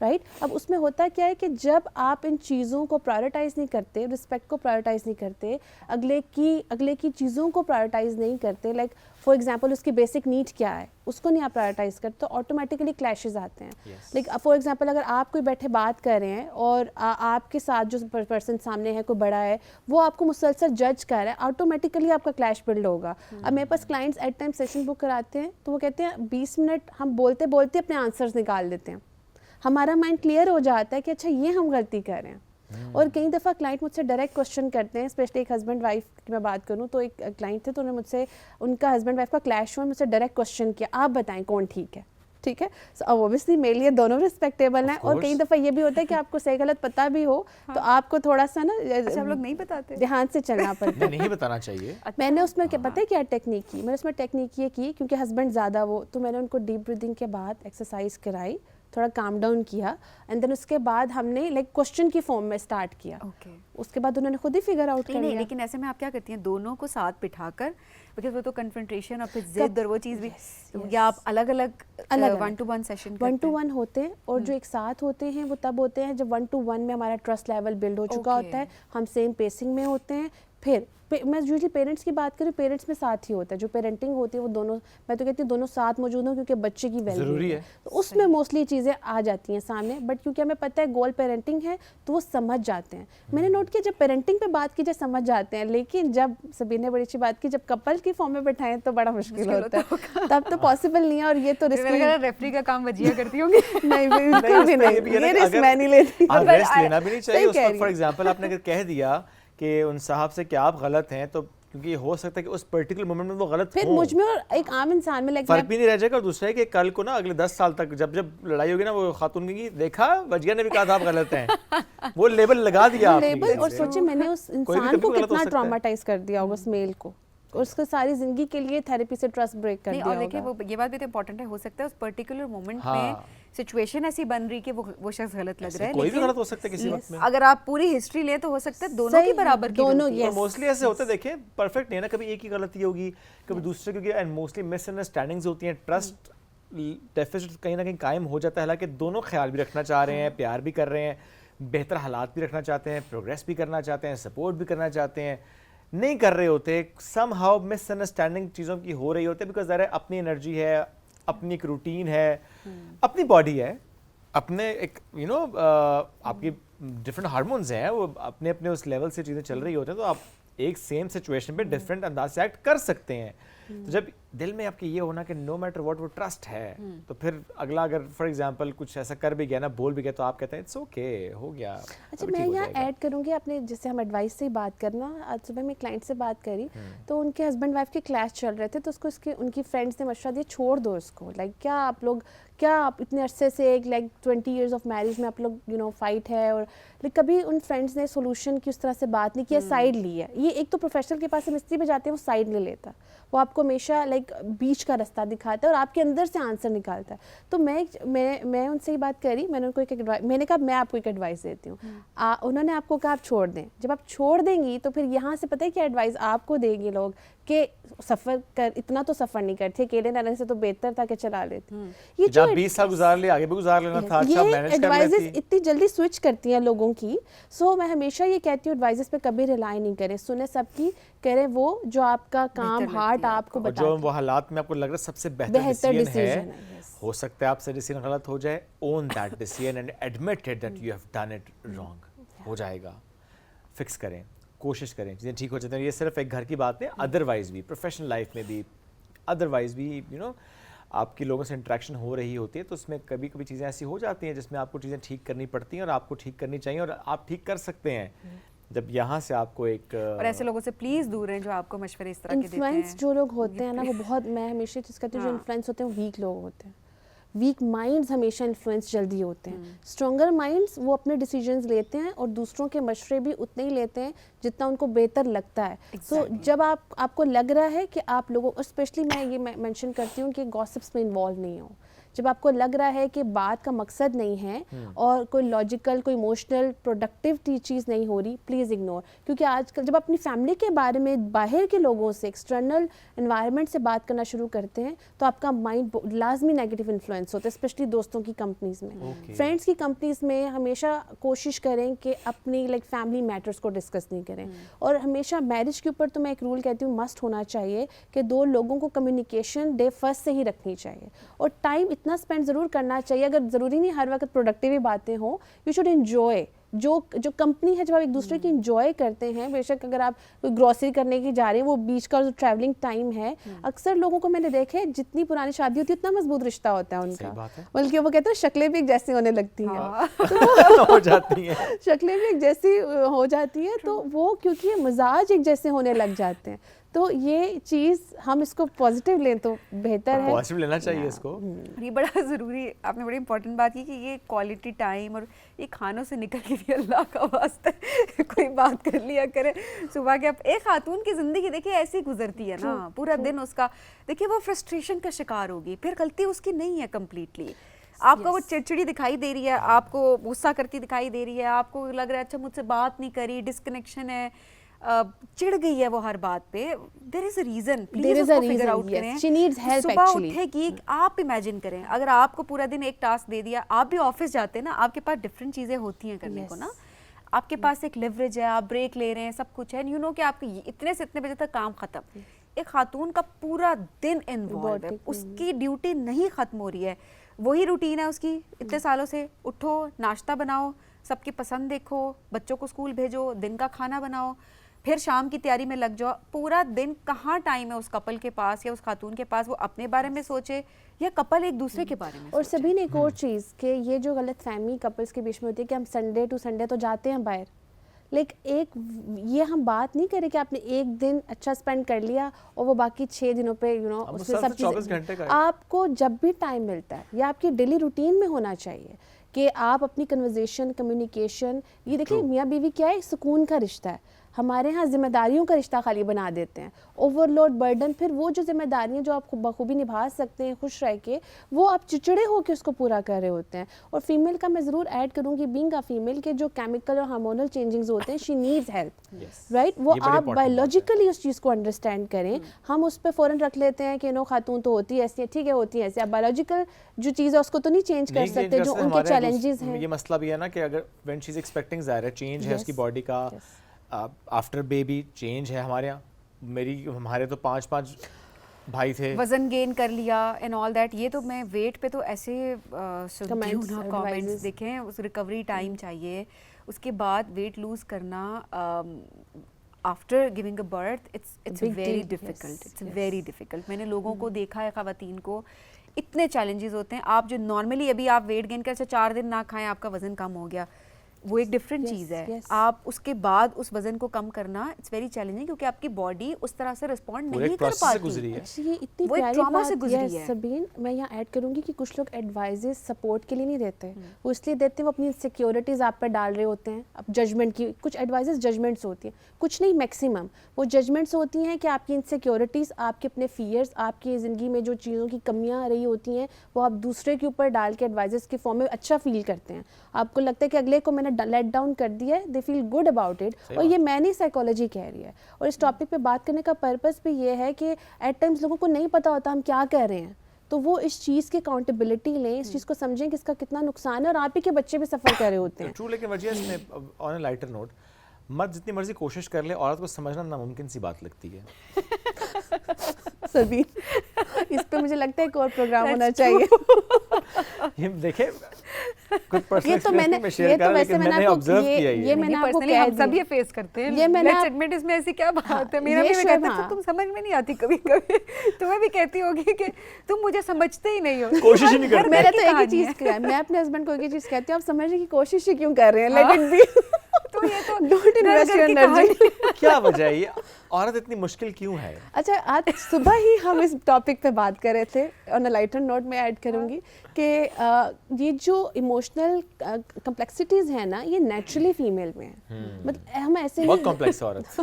رائٹ. اب اس میں ہوتا کیا ہے کہ جب آپ ان چیزوں کو پرائرٹائز نہیں کرتے, رسپیکٹ کو پرائرٹائز نہیں کرتے, اگلے کی چیزوں کو پرائرٹائز نہیں کرتے, لائک فار ایگزامپل اس کی بیسک نیڈ کیا ہے اس کو نہیں آپ پرائرٹائز کرتے, تو آٹومیٹیکلی کلیشز آتے ہیں. لائک فار ایگزامپل اگر آپ کوئی بیٹھے بات کر رہے ہیں اور آپ کے ساتھ جو پرسن سامنے ہے کوئی بڑا ہے وہ آپ کو مسلسل جج کر رہا ہے, آٹومیٹیکلی آپ کا کلیش بلڈ ہوگا. اب میرے پاس کلائنٹس ایٹ ٹائم سیشن بک کراتے ہیں تو وہ کہتے ہیں 20 منٹ ہم بولتے بولتے اپنے آنسرز نکال دیتے ہیں, ہمارا مائنڈ کلیئر ہو جاتا ہے کہ اچھا یہ ہم غلطی کر رہے ہیں. اور کئی دفعہ کلائنٹ مجھ سے ڈائریکٹ کوشچن کرتے ہیں, اسپیشلی ایک ہسبینڈ وائف کی میں بات کروں تو ایک کلائنٹ تھے تو انہوں نے مجھ سے, ان کا ہسبینڈ وائف کا کلیش ہوا, مجھ سے ڈائریکٹ کوشچن کیا آپ بتائیں کون ٹھیک ہے. ٹھیک ہے, سو اوبیسلی میرے لیے دونوں ریسپیکٹیبل ہیں, اور کئی دفعہ یہ بھی ہوتا ہے کہ آپ کو صحیح غلط پتہ بھی ہو تو آپ کو تھوڑا سا نا اچھا, ہم لوگ نہیں بتاتے, دھیان سے چلنا پڑتا ہے. نہیں بتانا چاہیے. میں نے اس میں پتہ ہے کیا ٹیکنیک کی, میں نے اس میں ٹیکنیک یہ کی کیونکہ ہسبینڈ زیادہ وہ, تو میں نے ان کو ڈیپ بریدنگ کے بعد ایکسرسائز کرائی, تھوڑا کام ڈاؤن کیا, اینڈ دین اس کے بعد ہم نے لائک کوشچن کی فارم میں اسٹارٹ کیا. اس کے بعد انہوں نے خود ہی فگر آؤٹ کر لیا. لیکن ایسے میں آپ کیا کرتی ہیں دونوں کو ساتھ بٹھا کر, بیکاز وہ تو کنفرنٹریشن اور پھر ضد اور وہ چیز بھی, یا آپ الگ الگ 1-to-1 سیشن 1-to-1 ہوتے ہیں, اور جو ایک ساتھ ہوتے ہیں وہ تب ہوتے ہیں جب 1-to-1 میں ہمارا ٹرسٹ لیول بلڈ ہو چکا ہوتا ہے, ہم سیم پیسنگ میں ہوتے ہیں. پھر میں یوزلی پیرنٹس کی بات کروں, پیرنٹس میں ساتھ ہی ہوتا ہے, جو پیرنٹنگ ہوتی ہے وہ دونوں, میں تو کہتی ہوں دونوں ساتھ موجود ہوں کیونکہ بچے کی ویلیو ہے, تو اس میں موسٹلی چیزیں آ جاتی ہیں سامنے. بٹ کیونکہ ہمیں پتہ ہے گول پیرنٹنگ ہے تو وہ سمجھ جاتے ہیں. میں نے نوٹ کیا جب پیرنٹنگ پہ بات کی جائے سمجھ جاتے ہیں, لیکن جب سبیر نے بڑی اچھی بات کی, جب کپل کی فارم میں بٹھائیں تو بڑا مشکل ہوتا ہے, تب تو پاسبل نہیں ہے. اور یہ تو ریفری کا کام وجیہ کرتی ہوں گی. نہیں بالکل بھی نہیں, یہ رسک میں نہیں لیتی. ریسک لینا بھی نہیں چاہیے. اس وقت فار ایگزامپل آپ نے اگر کہہ دیا کہ ان صاحب سے کہ آپ غلط ہیں, تو کیونکہ یہ ہو سکتا ہے کہ اس پرٹیکولر مومنٹ میں وہ غلط پھر مجھ میں اور ایک عام انسان میں فرق بھی نہیں رہ جائے گا. اور دوسرا ہے کہ کل کو نا اگلے 10 سال تک جب لڑائی ہوگی نا, وہ خاتون کی دیکھا وجیہ نے بھی کہا تھا آپ غلط ہیں, وہ لیبل لگا دیا آپ نے. اور سوچے میں نے اس انسان کو کتنا ٹرامیٹائز کر دیا ہوگا, اس میل کو, اور اس کو ساری زندگی کے لیے تھیراپی سے ٹرسٹ بریک کر دیا ہوگا. اور دیکھیں یہ بات بھی تو امپورٹنٹ ہے, ہو سکتا ہے اس پرٹیکولر مومنٹ میں سچویشن ایسی بن رہی کہ وہ شخص غلط لگ رہا ہے, کوئی بھی غلط ہو سکتا ہے کسی وقت میں. اگر آپ پوری ہسٹری لیں تو ہو سکتا ہے دونوں کی برابر کی دونوں. موسٹلی ایسے ہوتا ہے, دیکھیں پرفیکٹ نہیں ہے نا, کبھی ایک ہی غلطی ہوگی کبھی دوسرے, کیونکہ اینڈ موسٹلی مس انڈرسٹینڈنگز ہوتی ہیں, ٹرسٹ ڈیفیسٹ کہیں نہ کہیں قائم ہو جاتا ہے. حالانکہ دونوں خیال بھی رکھنا چاہ رہے ہیں, پیار بھی کر رہے ہیں, بہتر حالات بھی رکھنا چاہتے ہیں, پروگریس بھی کرنا چاہتے ہیں, سپورٹ بھی کرنا چاہتے ہیں, نہیں کر رہے ہوتے, سم ہاؤ مس انڈرسٹینڈنگ چیزوں کی ہو رہی ہوتی ہے. بیکاز ذرا اپنی انرجی ہے, اپنی ایک روٹین ہے, اپنی باڈی ہے, اپنے ایک آپ کی ڈفرینٹ ہارمونز ہیں, وہ اپنے اپنے اس لیول سے چیزیں چل رہی ہوتی ہیں, تو آپ ایک سیم سچویشن پہ ڈفرینٹ انداز سے ایکٹ کر سکتے ہیں. تو جب دل میں آپ کے یہ ہونا کہ نو میٹر واٹ وہ ٹرسٹ ہے, تو پھر اگلا اگر فار ایگزامپل کچھ ایسا کر بھی گیا نا, بول بھی گیا, تو آپ کہتے ہیں اٹس اوکے, ہو گیا. اچھا میں یہاں ایڈ کروں گی, آپ نے جس سے ہم ایڈوائس سے ہی بات کرنا, آج صبح میں کلائنٹ سے بات کری تو ان کے ہسبینڈ وائف کے کلیش چل رہے تھے, تو اس کو ان کی فرینڈس نے مشورہ دیا چھوڑ دو اس کو. لائک کیا آپ اتنے عرصے سے ایک لائک 20 ایئرز آف میرج میں آپ لوگ فائٹ ہے, اور کبھی ان فرینڈس نے سولوشن کی اس طرح سے بات نہیں کیا, سائڈ لی ہے. یہ ایک تو پروفیشنل کے پاس ہم مستری پہ جاتے ہیں, وہ سائڈ نہیں لیتا, وہ آپ کو ہمیشہ لائک بیچ کا رستہ دکھاتا ہے اور آپ کے اندر سے آنسر نکالتا ہے. تو میں ان سے ہی بات کری, میں نے ان کو میں نے کہا میں آپ کو ایک ایڈوائس دیتی ہوں. انہوں نے آپ کو کہا آپ چھوڑ دیں. جب آپ چھوڑ دیں گی تو پھر یہاں سے پتہ ہے کیا ایڈوائس آپ کو دیں گے لوگ, کہ سفر کر اتنا تو سفر نہیں کرتے, اکیلے رہنے سے تو بہتر تھا کہ چلا لیتے. یہ جو 20 سال گزار لے, آگے بھی گزار لینا تھا, اچھا مینیج کر لیتی. ایڈوائزز اتنی جلدی سوئچ کرتی ہیں لوگوں کی. سو میں ہمیشہ یہ کہتی ہوں ایڈوائزز پہ کبھی ریلائی نہیں کریں, سنیں سب کی, کریں وہ جو آپ کا کام ہارٹ آپ کو بتا, جو وہ حالات میں آپ کو لگ رہا ہے سب سے بہتر ڈیسیژن ہے. ہو سکتا ہے آپ سے ڈیسیژن غلط ہو جائے, own that decision and admit it that you have done it wrong. ہو جائے گا, فکس کریں, کوشش کریں, چیزیں ٹھیک ہو جاتی ہیں. یہ صرف ایک گھر کی بات نہیں, ادروائز بھی پروفیشنل لائف میں بھی, ادروائز بھی آپ کی لوگوں سے انٹریکشن ہو رہی ہوتی ہے, تو اس میں کبھی کبھی چیزیں ایسی ہو جاتی ہیں جس میں آپ کو چیزیں ٹھیک کرنی پڑتی ہیں, اور آپ کو ٹھیک کرنی چاہیے, اور آپ ٹھیک کر سکتے ہیں جب یہاں سے آپ کو ایک. اور ایسے لوگوں سے پلیز دور ہیں جو آپ کو مشورے اس طرح کے دیتے ہیں. انفلوئنس جو لوگ ہوتے ہیں نا, وہ بہت, میں ہمیشہ چیز کہتی ہوں جو انفلوئنس ہوتے ہیں وہ ویک لوگ ہوتے ہیں. ویک مائنڈز ہمیشہ انفلوئنس جلدی ہوتے ہیں. اسٹرانگر مائنڈز وہ اپنے ڈیسیجنز لیتے ہیں اور دوسروں کے مشورے بھی اتنے ہی لیتے ہیں جتنا ان کو بہتر لگتا ہے. سو جب آپ کو لگ رہا ہے کہ آپ لوگوں, اسپیشلی میں یہ مینشن کرتی ہوں کہ گاسپس میں انوالو نہیں ہوں. جب آپ کو لگ رہا ہے کہ بات کا مقصد نہیں ہے اور کوئی لاجیکل کوئی ایموشنل پروڈکٹیو چیز نہیں ہو رہی, پلیز اگنور. کیونکہ آج کل جب اپنی فیملی کے بارے میں باہر کے لوگوں سے ایکسٹرنل انوائرمنٹ سے بات کرنا شروع کرتے ہیں تو آپ کا مائنڈ لازمی نیگیٹو انفلوئنس ہوتا ہے, اسپیشلی دوستوں کی کمپنیز میں. فرینڈس کی کمپنیز میں ہمیشہ کوشش کریں کہ اپنی لائک فیملی میٹرز کو ڈسکس نہیں کریں. اور ہمیشہ میرج کے اوپر تو میں ایک رول کہتی ہوں مسٹ ہونا چاہیے کہ دو لوگوں کو کمیونیکیشن ڈے فرسٹ سے ہی رکھنی چاہیے, اور ٹائم اتنا اسپینڈ ضرور کرنا چاہیے. اگر ضروری نہیں ہر وقت پروڈکٹیو ہی باتیں ہوں, یو شوڈ انجوائے جو کمپنی ہے, جب آپ ایک دوسرے کی انجوائے کرتے ہیں. بے شک اگر آپ کوئی گروسری کرنے کی جا رہے ہیں, وہ بیچ کا جو ٹریولنگ ٹائم ہے, اکثر لوگوں کو میں نے دیکھے جتنی پرانی شادی ہوتی ہے اتنا مضبوط رشتہ ہوتا ہے ان کا, بلکہ وہ کہتے ہیں شکلیں بھی ایک جیسی ہونے لگتی ہیں, ہو جاتی ہیں, شکلیں بھی ایک جیسی ہو جاتی ہیں, تو وہ کیونکہ مزاج ایک جیسے ہونے لگ جاتے ہیں. تو یہ چیز ہم اس کو پازیٹیو لیں تو بہتر ہے, پازیٹیو لینا چاہیے اس کو. یہ بڑا ضروری, آپ نے بڑی امپورٹنٹ بات کی کہ یہ کوالٹی ٹائم اور یہ کھانوں سے نکل کے بھی اللہ کا واسطہ کوئی بات کر لیا کرے صبح کے. ایک خاتون کی زندگی دیکھیے ایسی گزرتی ہے نا, پورا دن اس کا دیکھیے وہ فرسٹریشن کا شکار ہوگی, پھر غلطی اس کی نہیں ہے کمپلیٹلی. آپ کو وہ چڑچڑی دکھائی دے رہی ہے, آپ کو غصہ کرتی دکھائی دے رہی ہے, آپ کو لگ رہا ہے اچھا مجھ سے بات نہیں کری, ڈسکنیکشن ہے, چڑ گئی ہے وہ ہر بات پہ, دیر از اے ریزن, پلیز اس کو فگر آؤٹ کریں. صبح اٹھے گی, آپ امیجن کریں اگر آپ کو پورا دن ایک ٹاسک دے دیا, آپ بھی آفس جاتے ہیں نا, آپ کے پاس ڈفرینٹ چیزیں ہوتی ہیں کرنے کو نا, آپ کے پاس ایک لیوریج ہے, آپ بریک لے رہے ہیں, سب کچھ ہے, یو نو کہ آپ کے اتنے سے اتنے بجے تک کام ختم. ایک خاتون کا پورا دن انوالو ہے, اس کی ڈیوٹی نہیں ختم ہو رہی ہے, وہی روٹین ہے اس کی اتنے سالوں سے. اٹھو, ناشتہ بناؤ, سب کی پسند دیکھو, بچوں کو اسکول بھیجو, دن کا کھانا بناؤ, پھر شام کی تیاری میں لگ جاؤ. پورا دن کہاں ٹائم ہے اس کپل کے پاس یا اس خاتون کے پاس وہ اپنے بارے میں سوچے یا کپل ایک دوسرے کے بارے میں. اور سبھی نے ایک اور چیز کہ یہ جو غلط فہمی کپلس کے بیچ میں ہوتی ہے کہ ہم سنڈے ٹو سنڈے تو جاتے ہیں باہر, لیکن ایک یہ ہم بات نہیں کریں کہ آپ نے ایک دن اچھا اسپینڈ کر لیا اور وہ باقی 6 دنوں پہ یو نو اس میں سب چیزیں آپ کو جب بھی ٹائم ملتا ہے یا آپ کی ڈیلی روٹین میں ہونا چاہیے کہ آپ اپنی کنورزیشن, کمیونیکیشن, یہ دیکھیں میاں بیوی کیا ہے, سکون کا رشتہ ہے. ہمارے ہاں ذمہ داریوں کا رشتہ خالی بنا دیتے ہیں, اوور لوڈ, برڈن. پھر وہ جو ذمہ داریاں جو آپ بخوبی نبھا سکتے ہیں خوش رہ کے, وہ آپ چڑچڑے ہو کے اس کو پورا کر رہے ہوتے ہیں. اور فیمیل کا میں ضرور ایڈ کروں گی, بینگ اے فیمیل کے جو کیمیکل اور ہارمونل چینجنگز ہوتے ہیں, شی نیڈز ہیلپ, رائٹ. وہ آپ بایولوجیکلی اس چیز کو انڈرسٹینڈ کریں. ہم اس پہ فوراً رکھ لیتے ہیں کہ نو خاتون تو ہوتی ہے ایسی ہے, ٹھیک ہے ہوتی ہے ایسے, آپ بایولوجیکل جو چیز ہے اس کو تو نہیں چینج کر سکتے, جو ان کے چیلنجز ہیں. یہ مسئلہ بھی ہے نا کہ اگر وین شی از ایکسپیکٹنگ ظاہر چینج ہے اس کی باڈی کا, آفٹر بیبی چینج ہے. ہمارے یہاں ہمارے تو 5 بھائی تھے, وزن گین کر لیا اینڈ آل دیٹ. یہ تو میں ویٹ پہ تو ایسے کامنٹس دیکھیں, اس ریکوری ٹائم چاہیے, اس کے بعد ویٹ لوز کرنا after giving a birth, it's very difficult, it's very difficult. میں نے لوگوں کو دیکھا ہے, خواتین کو اتنے چیلنجز ہوتے ہیں. آپ جو نارملی ابھی آپ ویٹ گین کر 4 دن نہ کھائیں, آپ کا وزن کم ہو گیا, وہ ایک ڈفرینٹ چیز ہے. آپ اس کے بعد اس وزن کو کم کرنا اٹس ویری چیلنجنگ, کیونکہ آپ کی باڈی اس طرح سے رسپونڈ نہیں کر پاتی. یہ اتنی پیاری بات ہے سبین, میں یہاں ایڈ کروں گی کہ کچھ لوگ ایڈوائزز سپورٹ کے لیے نہیں دیتے, وہ اس لیے دیتے ہیں وہ اپنی انسیکیورٹیز آپ پہ ڈال رہے ہوتے ہیں. اب ججمنٹ کی کچھ ایڈوائزز ججمنٹس ہوتی ہیں, کچھ نہیں میکسیمم وہ ججمنٹس ہوتی ہیں کہ آپ کی انسیکیورٹیز, آپ کے اپنے فیئرس, آپ کی زندگی میں جو چیزوں کی کمیاں آ رہی ہوتی ہیں وہ آپ دوسرے کے اوپر ڈال کے ایڈوائزز کے فارم میں اچھا فیل کرتے ہیں. آپ کو لگتا ہے کہ اگلے کو میں نے لیٹ ڈاؤن کر دیا ہے, دے فیل گڈ اباؤٹ اٹ. اور یہ میں نہیں, سائیکالوجی کہہ رہی ہے. اور اس ٹاپک پہ بات کرنے کا پرپز بھی یہ ہے کہ ایٹ ٹائمز لوگوں کو نہیں پتا ہوتا ہم کیا کر رہے ہیں, تو وہ اس چیز کی اکاؤنٹیبلٹی لیں, اس چیز کو سمجھیں کہ اس کا کتنا نقصان ہے, اور آپ ہی کے بچے بھی سفر کر رہے ہوتے ہیں. ٹرو. لیکن وجہ اس میں آن اے لائٹر نوٹ, مرد جتنی مرضی کوشش کر لے, عورت کو سمجھنا ناممکن سی بات لگتی ہے. سبھی اس پہ مجھے لگتا ہے ایک اور پروگرام ہونا چاہیے. یہ دیکھیں یہ تو میں نے ویسے میں نے آپ کو یہ میں نے آپ کو ہم سب یہ فیس کرتے ہیں, یہ میں نے اس میں ایسی کیا بات ہے. میرا بھی کہتا ہے تم سمجھ میں نہیں آتی, کبھی کبھی تمہیں بھی کہتی ہوگی کہ تم مجھے سمجھتے ہی نہیں ہو, کوشش ہی نہیں کرتے. میرا تو ایک ہی چیز کیا ہے, میں اپنے ہسبینڈ کو ایک ہی چیز کہتی ہوں, آپ سمجھنے کی کوشش ہی کیوں کر رہے ہیں, لیٹ اٹ بی. تو یہ تو ڈونٹ انویسٹ یور انرجی. کیا وجہ ہے, یہ عورت اتنی مشکل کیوں ہے؟ اچھا, آج صبح ہی ہم اس ٹاپک پہ بات کر رہے تھے, آن اے لائٹر نوٹ میں ایڈ کروں گی کہ یہ جو ایموشنل کمپلیکسٹیز ہیں نا, یہ نیچرلی فیمیل میں ہیں. مطلب ہم ایسے بہت کمپلیکس عورت.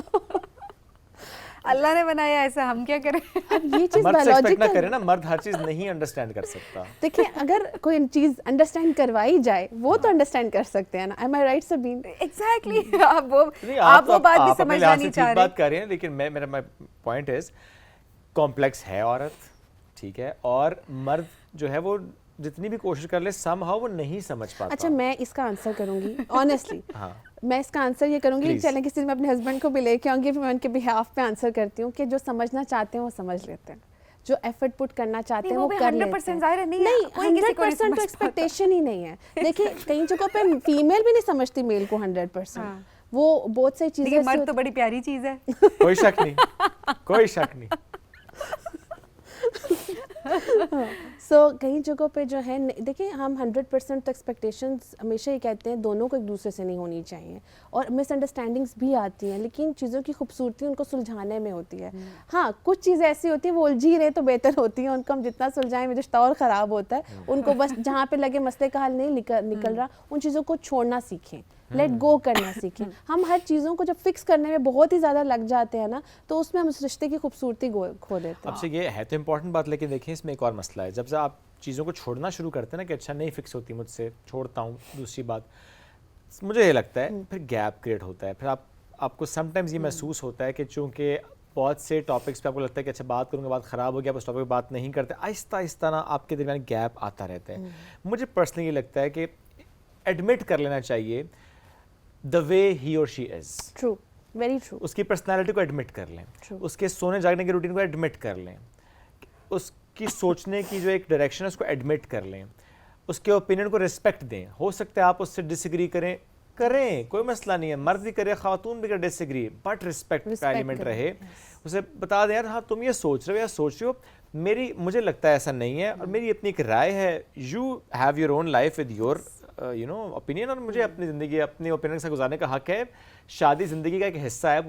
اللہ نے بنایا ایسا, ہم کیا کریں. اب یہ چیز مرد سے ایکسپیکٹ نہ بایولوجیکل کرے نا, مرد ہر چیز نہیں انڈرسٹینڈ کر سکتا. دیکھیں اگر کوئی چیز انڈرسٹینڈ کروائی جائے وہ تو انڈرسٹینڈ کر سکتے ہیں نا. ایم آئی رائٹ سبین؟ ایگزیکٹلی, آپ وہ بات بھی سمجھنا نہیں چاہ رہے. بات کر رہے ہیں, لیکن میرا پوائنٹ از کمپلیکس ہے عورت, ٹھیک ہے, اور مرد جو ہے وہ جتنی بھی کوشش کر لے سم ہاؤ وہ نہیں سمجھ پاتا. اچھا میں اس کا آنسر کروں گی آنیسٹلی, میں اس کا آنسر یہ کروں گی, چلیں کسی میں اپنے ہسبینڈ کو بھی لے کے آؤں گی, پھر میں ان کے بہاف پہ آنسر کرتی ہوں کہ جو سمجھنا چاہتے ہیں وہ سمجھ لیتے ہیں, جو ایفرٹ پٹ کرنا چاہتے ہیں وہ کر لیتے ہیں. نہیں 100% تو ایکسپیکٹیشن ہی نہیں ہے. دیکھیں کئی جگہوں پہ فیمیل بھی نہیں سمجھتی میل کو 100%, وہ بہت سی چیزیں. مرد تو بڑی پیاری چیز ہے, کوئی شک نہیں, کوئی شک نہیں. سو کئی جگہوں پہ جو ہے دیکھیں ہم 100% تو ایکسپیکٹیشنز ہمیشہ یہ کہتے ہیں دونوں کو ایک دوسرے سے نہیں ہونی چاہیے, اور مس انڈرسٹینڈنگس بھی آتی ہیں, لیکن چیزوں کی خوبصورتی ان کو سلجھانے میں ہوتی ہے. ہاں کچھ چیزیں ایسی ہوتی ہیں وہ الجھی رہے تو بہتر ہوتی ہیں, ان کو ہم جتنا سلجھائیں رشتہ اور خراب ہوتا ہے. ان کو بس جہاں پہ لگے مسئلے کا حل نہیں نکل رہا, ان چیزوں کو چھوڑنا سیکھیں, لیٹ گو کرنا سیکھیں. ہم ہر چیزوں کو جب فکس کرنے میں بہت ہی زیادہ لگ جاتے ہیں نا, تو اس میں ہم اس رشتے کی خوبصورتی کھو دیتے ہیں. اب سے یہ ہے تو امپورٹنٹ بات, لیکن دیکھیں اس میں ایک اور مسئلہ ہے. جب سے آپ چیزوں کو چھوڑنا شروع کرتے ہیں نا کہ اچھا نہیں فکس ہوتی مجھ سے, چھوڑتا ہوں, دوسری بات مجھے یہ لگتا ہے پھر گیپ کریٹ ہوتا ہے. پھر آپ کو سم ٹائمز یہ محسوس ہوتا ہے کہ چونکہ بہت سے ٹاپکس پہ آپ کو لگتا ہے کہ اچھا بات کروں گا بات خراب ہو گیا, آپ اس ٹاپک پہ بات نہیں کرتے, آہستہ آہستہ نا آپ کے درمیان گیپ آتا رہتا ہے. مجھے پرسنلی یہ لگتا ہے کہ ایڈمٹ کر لینا چاہیے the way he or she is. True, very true. اس کی پرسنالٹی کو ایڈمٹ کر لیں, اس کے سونے جاگنے کے روٹین کو ایڈمٹ کر لیں, اس کی سوچنے کی جو ایک ڈائریکشن ہے اس کو ایڈمٹ کر لیں, اس کے اوپینین کو رسپیکٹ دیں. ہو سکتا ہے آپ اس سے ڈس ایگری کریں, کوئی مسئلہ نہیں ہے, مرد بھی کرے خاتون بھی کرے ڈس ایگری, بٹ رسپیکٹ کا ایلیمنٹ رہے. اسے بتا دیں یار ہاں تم یہ سوچ رہے ہو یا سوچ رہے ہو, مجھے لگتا ہے ایسا نہیں ہے, اور میری اپنی ایک رائے ہے, you have your own life with your opinion, اور مجھے اپنی زندگی اپنے اوپینین سے گزارنے کا حق ہے. شادی زندگی کا ایک حصہ ہے,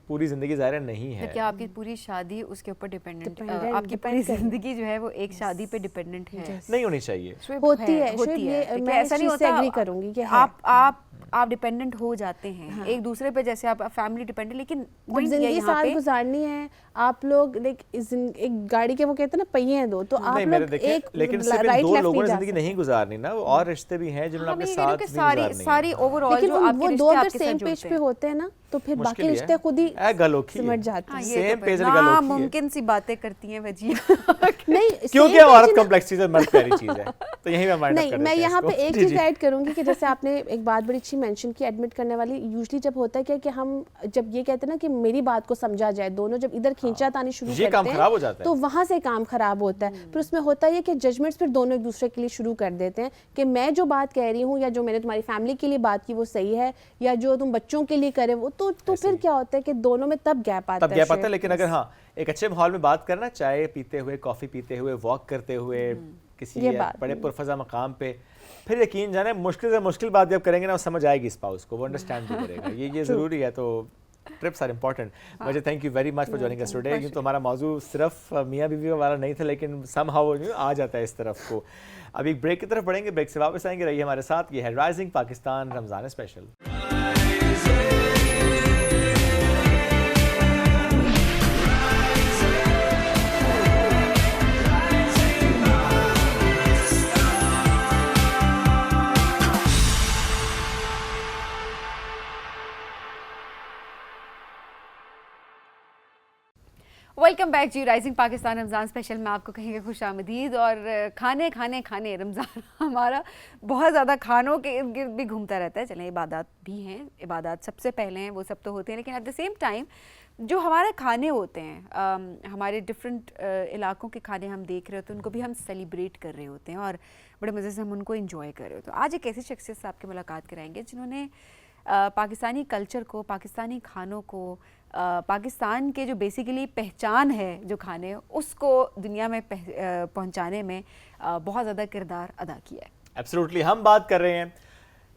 پوری زندگی ظاہر نہیں ہے. کیا آپ کی پوری شادی اس کے اوپر ڈیپینڈنٹ, آپ کی پوری زندگی جو ہے وہ ایک شادی پہ ڈیپینڈنٹ ہے؟ نہیں ہونی چاہیے. ہوتی ہے, میں ایسا نہیں ہوتا, ایگری کروں گی کہ آپ ڈیپینڈنٹ ہو جاتے ہیں ایک دوسرے پہ, جیسے آپ فیملی ڈیپینڈنٹ, لیکن زندگی ساتھ گزارنی ہے آپ لوگ. ایک گاڑی کے وہ کہتے ہیں نا پہیے ہیں دو, تو آپ لوگ ایک لیکن صرف دو لوگوں نے زندگی نہیں گزارنی نا, اور رشتے بھی ہیں جنہوں نے اپنے ساتھ ساری اوور آل جو آپ وہ دو اگر سیم پیج پہ ہوتے ہیں نا تو پھر باقی رشتے خود ہی سمٹ جاتے ہیں. سیم پیج پہ گلوکی ممکن سی باتیں کرتی ہیں وجی, نہیں کیونکہ عورت کمپلیکس چیز ہے, مرد پیاری چیز ہے, تو یہیں پہ ہمارے نہیں. میں یہاں پہ ایک چیز ایڈ کروں گی کہ جیسے آپ نے ایک بات بڑی اچھی مینشن کی, ایڈمٹ کرنے والی. یوزلی جب ہوتا ہے کہ ہم جب یہ کہتے ہیں نا کہ میری بات کو سمجھا جائے, دونوں جب ادھر کھینچا تانی شروع کرتے ہیں تو وہاں سے کام خراب ہوتا ہے. پھر اس میں ہوتا ہے کہ ججمنٹس پھر دونوں ایک دوسرے کے لیے شروع کر دیتے ہیں کہ میں جو بات کہہ رہی ہوں یا جو میں نے تمہاری فیملی کے لیے بات کی وہ صحیح ہے, یا جو تم بچوں کے لیے کرے وہ, تو پھر کیا ہوتا ہے کہ دونوں میں تب گیپ آتا ہے. لیکن اگر ہاں ایک اچھے ماحول میں بات کرنا, چائے پیتے ہوئے, کافی پیتے ہوئے, واک کرتے ہوئے, کسی بڑے پرفضا مقام پہ, پھر یقین جانے مشکل سے مشکل بات جب کریں گے نا وہ سمجھ آئے گی اسپاؤس کو, وہ انڈرسٹینڈ بھی کرے گا. یہ ضروری ہے. تو ٹرپس آر امپورٹنٹ. مجھے thank you very much for joining us today. تو ہمارا موضوع صرف میاں بیوی والا نہیں تھا, لیکن سم ہاؤ آ جاتا ہے اس طرف کو. اب ایک بریک کی طرف بڑھیں گے, بریک سے واپس آئیں گے, رہیے ہمارے ساتھ. یہ ہے rising Pakistan Ramzan special. Welcome back جی, رائزنگ پاکستان رمضان اسپیشل میں آپ کو کہیں گے خوش آمدید. اور کھانے رمضان ہمارا بہت زیادہ کھانوں کے ارد گرد بھی گھومتا رہتا ہے. چلیں عبادات بھی ہیں, عبادات سب سے پہلے ہیں, وہ سب تو ہوتے ہیں, لیکن ایٹ دا سیم ٹائم جو ہمارے کھانے ہوتے ہیں, ہمارے ڈفرینٹ علاقوں کے کھانے ہم دیکھ رہے ہوتے ہیں, ان کو بھی ہم سیلیبریٹ کر رہے ہوتے ہیں اور بڑے مزے سے ہم ان کو انجوائے کر رہے ہوتے ہیں. آج ایک ایسی شخصیت سے آپ کی ملاقات کرائیں گے جنہوں نے پاکستانی کلچر کو, پاکستانی کھانوں کو, پاکستان کے جو بیسیکلی پہچان ہے جو کھانے, اس کو دنیا میں پہنچانے میں بہت زیادہ کردار ادا کیا ہے. ایبسلیوٹلی. ہم بات کر رہے ہیں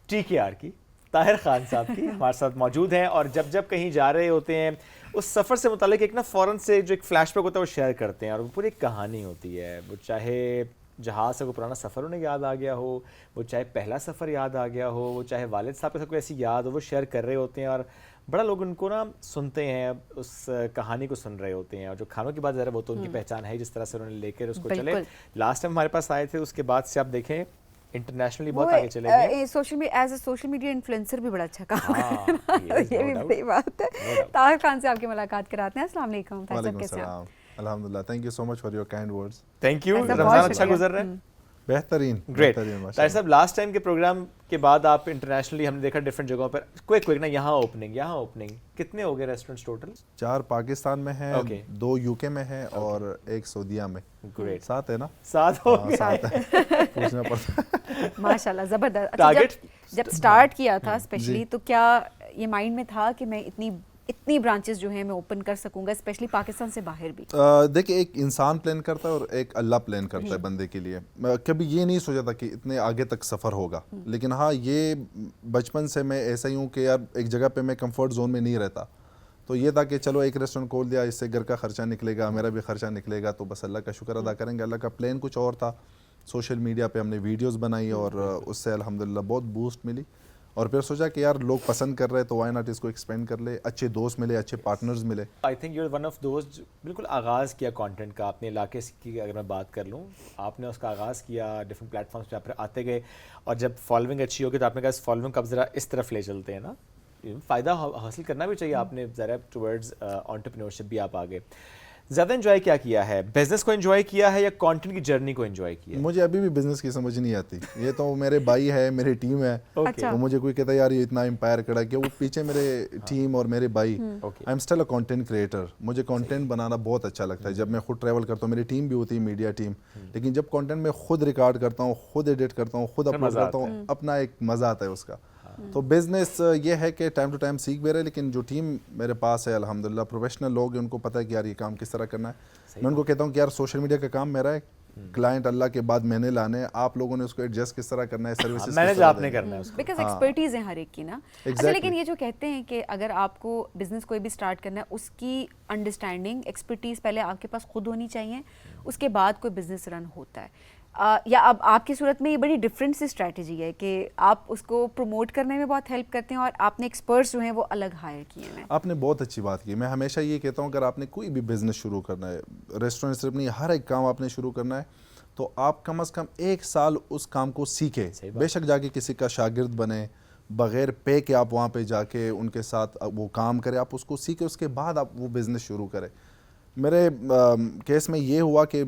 TKR کی, طاہر خان صاحب کی, ہمارے ساتھ موجود ہیں. اور جب کہیں جا رہے ہوتے ہیں اس سفر سے متعلق ایک نا فوراً سے جو ایک فلیش بیک ہوتا ہے وہ شیئر کرتے ہیں, اور وہ پوری کہانی ہوتی ہے. وہ چاہے جہاز سے کوئی پرانا سفر انہیں یاد آ گیا ہو, وہ چاہے پہلا سفر یاد آ گیا ہو, وہ چاہے والد صاحب کے ساتھ کوئی ایسی یاد ہو, وہ شیئر کر رہے ہوتے ہیں اور بڑا لوگ ان کو نا سنتے ہیں, اس کہانی کو سن رہے ہوتے ہیں. اور جو کھانوں کی بات ذرا وہ تو ان کی پہچان ہے, جس طرح سے انہوں نے لے کر اس کو چلے. لاسٹ ٹائم ہمارے پاس آئے تھے, اس کے بعد سے آپ دیکھیں انٹرنیشنلی بہت آگے چلے گئے. Social media as a social media influencer بھی بڑا اچھا کام کر رہا ہے, یہ بھی صحیح بات ہے. طاہر خان سے آپ کی ملاقات کراتے ہیں. السلام علیکم. وعلیکم السلام. الحمدللہ, thank you so much for your kind words. Thank you. Ramzan اچھا گزر رہا ہے؟ بہترین. گریٹ. طاہر صاحب, لاسٹ ٹائم کے پروگرام کے بعد آپ انٹرنیشنلی ہم نے دیکھا ڈفرینٹ جگہوں پر, کوئک نا یہاں اوپننگ, کتنے ہو گئے ریسٹورینٹس ٹوٹل؟ 4 پاکستان میں ہیں, 2 UK میں ہیں اور 1 سعودیہ میں. گریٹ. 7 ہے نا؟ 7 ہو گئے. پوچھنا پڑتا. ماشاءاللہ زبردست. جب سٹارٹ کیا تھا اسپیشلی, تو کیا یہ مائنڈ میں تھا کہ میں اتنی برانچز جو ہیں میں اوپن کر سکوں گا, اسپیشلی پاکستان سے باہر بھی؟ دیکھیں, ایک انسان پلان کرتا ہے اور ایک اللہ پلان کرتا ہے بندے کے لیے. کبھی یہ نہیں سوچا تھا کہ اتنے آگے تک سفر ہوگا, لیکن ہاں یہ بچپن سے میں ایسا ہی ہوں کہ یار ایک جگہ پہ میں کمفرٹ زون میں نہیں رہتا. تو یہ تھا کہ چلو ایک ریسٹورینٹ کھول دیا, اس سے گھر کا خرچہ نکلے گا, میرا بھی خرچہ نکلے گا, تو بس اللہ کا شکر ادا کریں گے. اللہ کا پلان کچھ اور تھا. سوشل میڈیا پہ ہم نے ویڈیوز بنائی اور اس سے الحمدللہ بہت بوسٹ ملی, اور پھر سوچا کہ یار لوگ پسند کر رہے تو وائی ناٹ اس کو ایکسپینڈ کر لے. اچھے دوست ملے, اچھے پارٹنرز ملے. I think you are one of those بالکل آغاز کیا کانٹینٹ کا. اپنے علاقے کی اگر میں بات کر لوں, آپ نے اس کا آغاز کیا, ڈفرنٹ پلیٹ فارمس پہ آپ آتے گئے, اور جب فالوئنگ اچھی ہوگی تو آپ نے کہا اس فالوئنگ کو اب ذرا اس طرف لے چلتے ہیں نا, فائدہ حاصل کرنا بھی چاہیے. آپ نے ذرا ٹورڈز انٹرپرینورشپ بھی آپ آگے. زیادہ انجوائے کیا ہے, بزنس کو انجوائے کیا ہے یا کانٹینٹ کی جرنی کو انجوائے کیا ہے؟ مجھے ابھی بھی بزنس کی سمجھ نہیں آتی. یہ تو میرے بھائی ہے, میری ٹیم ہے, تو مجھے کوئی کہتا ہے یار یہ اتنا امپائر کھڑا کہ وہ پیچھے میرے ٹیم اور میرے بھائی. I am still a content creator. مجھے کانٹینٹ بنانا بہت اچھا لگتا ہے. جب میں خود ٹریول کرتا ہوں, میری ٹیم بھی ہوتی ہے میڈیا ٹیم, لیکن جب کانٹینٹ میں خود ریکارڈ کرتا ہوں, خود ایڈٹ کرتا ہوں, خود اپلوڈ کرتا ہوں, اپنا ایک مزہ آتا ہے اس کا. تو بزنس یہ ہے کہ ٹائم ٹو ٹائم سیکھ بھی رہے, لیکن جو ٹیم میرے پاس ہے الحمدللہ پروفیشنل لوگ ہیں, ان کو پتہ ہے کہ یار یہ کام کس طرح کرنا ہے. میں ان کو کہتا ہوں کہ یار سوشل میڈیا کا کام میرا ہے, کلائنٹ اللہ کے بعد میں نے لانے ہیں, آپ لوگوں نے اس کو ایڈجسٹ کس طرح کرنا ہے, سروسز مینیج آپ نے کرنا ہے اس کو, بیکاز ایکسپرٹیز ہے ہر ایک کی نا. اچھا, لیکن یہ جو کہتے ہیں کہ اگر آپ کو بزنس کوئی بھی اسٹارٹ کرنا ہے, اس کی انڈرسٹینڈنگ ایکسپرٹیز پہلے آپ کے پاس خود ہونی چاہیے, اس کے بعد کوئی بزنس رن ہوتا ہے. یا اب آپ کی صورت میں یہ بڑی ڈفرینٹ سی اسٹریٹجی ہے کہ آپ اس کو پروموٹ کرنے میں بہت ہیلپ کرتے ہیں, اور آپ نے ایکسپرٹس جو ہیں وہ الگ ہائر کیے ہیں. آپ نے بہت اچھی بات کی. میں ہمیشہ یہ کہتا ہوں اگر آپ نے کوئی بھی بزنس شروع کرنا ہے, ریسٹورینٹ صرف نہیں, ہر ایک کام آپ نے شروع کرنا ہے, تو آپ کم از کم 1 سال اس کام کو سیکھیں. بے شک جا کے کسی کا شاگرد بنے, بغیر پے کے آپ وہاں پہ جا کے ان کے ساتھ وہ کام کریں, آپ اس کو سیکھیں, اس کے بعد آپ وہ بزنس شروع کریں. میرے کیس میں یہ ہوا کہ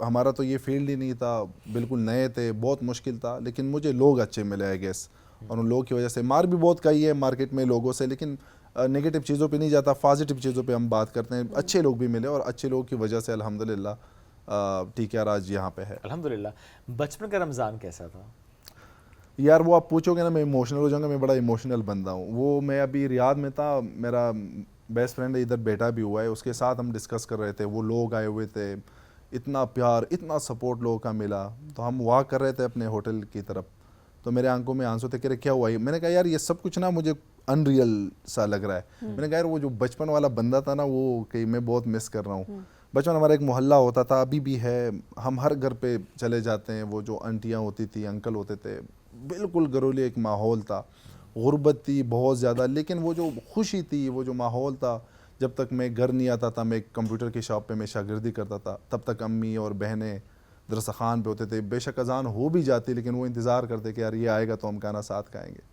ہمارا تو یہ فیلڈ ہی نہیں تھا, بالکل نئے تھے, بہت مشکل تھا, لیکن مجھے لوگ اچھے ملے آئی گیس, اور ان لوگوں کی وجہ سے مار بھی بہت کئی ہے مارکیٹ میں لوگوں سے, لیکن نگیٹو چیزوں پہ نہیں جاتا, پازیٹیو چیزوں پہ ہم بات کرتے ہیں. اچھے لوگ بھی ملے, اور اچھے لوگوں کی وجہ سے الحمدللہ TKR آج یہاں پہ ہے. الحمدللہ. بچپن کا رمضان کیسا تھا؟ یار وہ آپ پوچھو گے نا میں ایموشنل ہو جاؤں گا. میں بڑا ایموشنل بندہ ہوں. وہ میں ابھی ریاض میں تھا, میرا بیسٹ فرینڈ ادھر بیٹا بھی ہوا ہے, اس کے ساتھ ہم ڈسکس کر رہے تھے. وہ لوگ آئے ہوئے تھے, اتنا پیار, اتنا سپورٹ لوگوں کا ملا. تو ہم واک کر رہے تھے اپنے ہوٹل کی طرف, تو میرے آنکھوں میں آنسو تھے کہ کیا ہوا. میں نے کہا یار یہ سب کچھ نا مجھے ان ریئل سا لگ رہا ہے. میں نے کہا یار وہ جو بچپن والا بندہ تھا نا, وہ کہ میں بہت مس کر رہا ہوں. بچپن ہمارا ایک محلہ ہوتا تھا, ابھی بھی ہے, ہم ہر گھر پہ چلے جاتے ہیں. وہ جو انٹیاں ہوتی تھیں, انکل ہوتے تھے, بالکل گھریلو ایک ماحول تھا. غربت تھی بہت زیادہ, لیکن وہ جو خوشی تھی, وہ جو ماحول تھا, جب تک میں گھر نہیں آتا تھا, میں کمپیوٹر کی شاپ پہ میں شاگردی کرتا تھا, تب تک امی اور بہنیں درسخان پہ ہوتے تھے. بے شک اذان ہو بھی جاتی, لیکن وہ انتظار کرتے کہ یار یہ آئے گا تو ہم کھانا ساتھ کھائیں گے.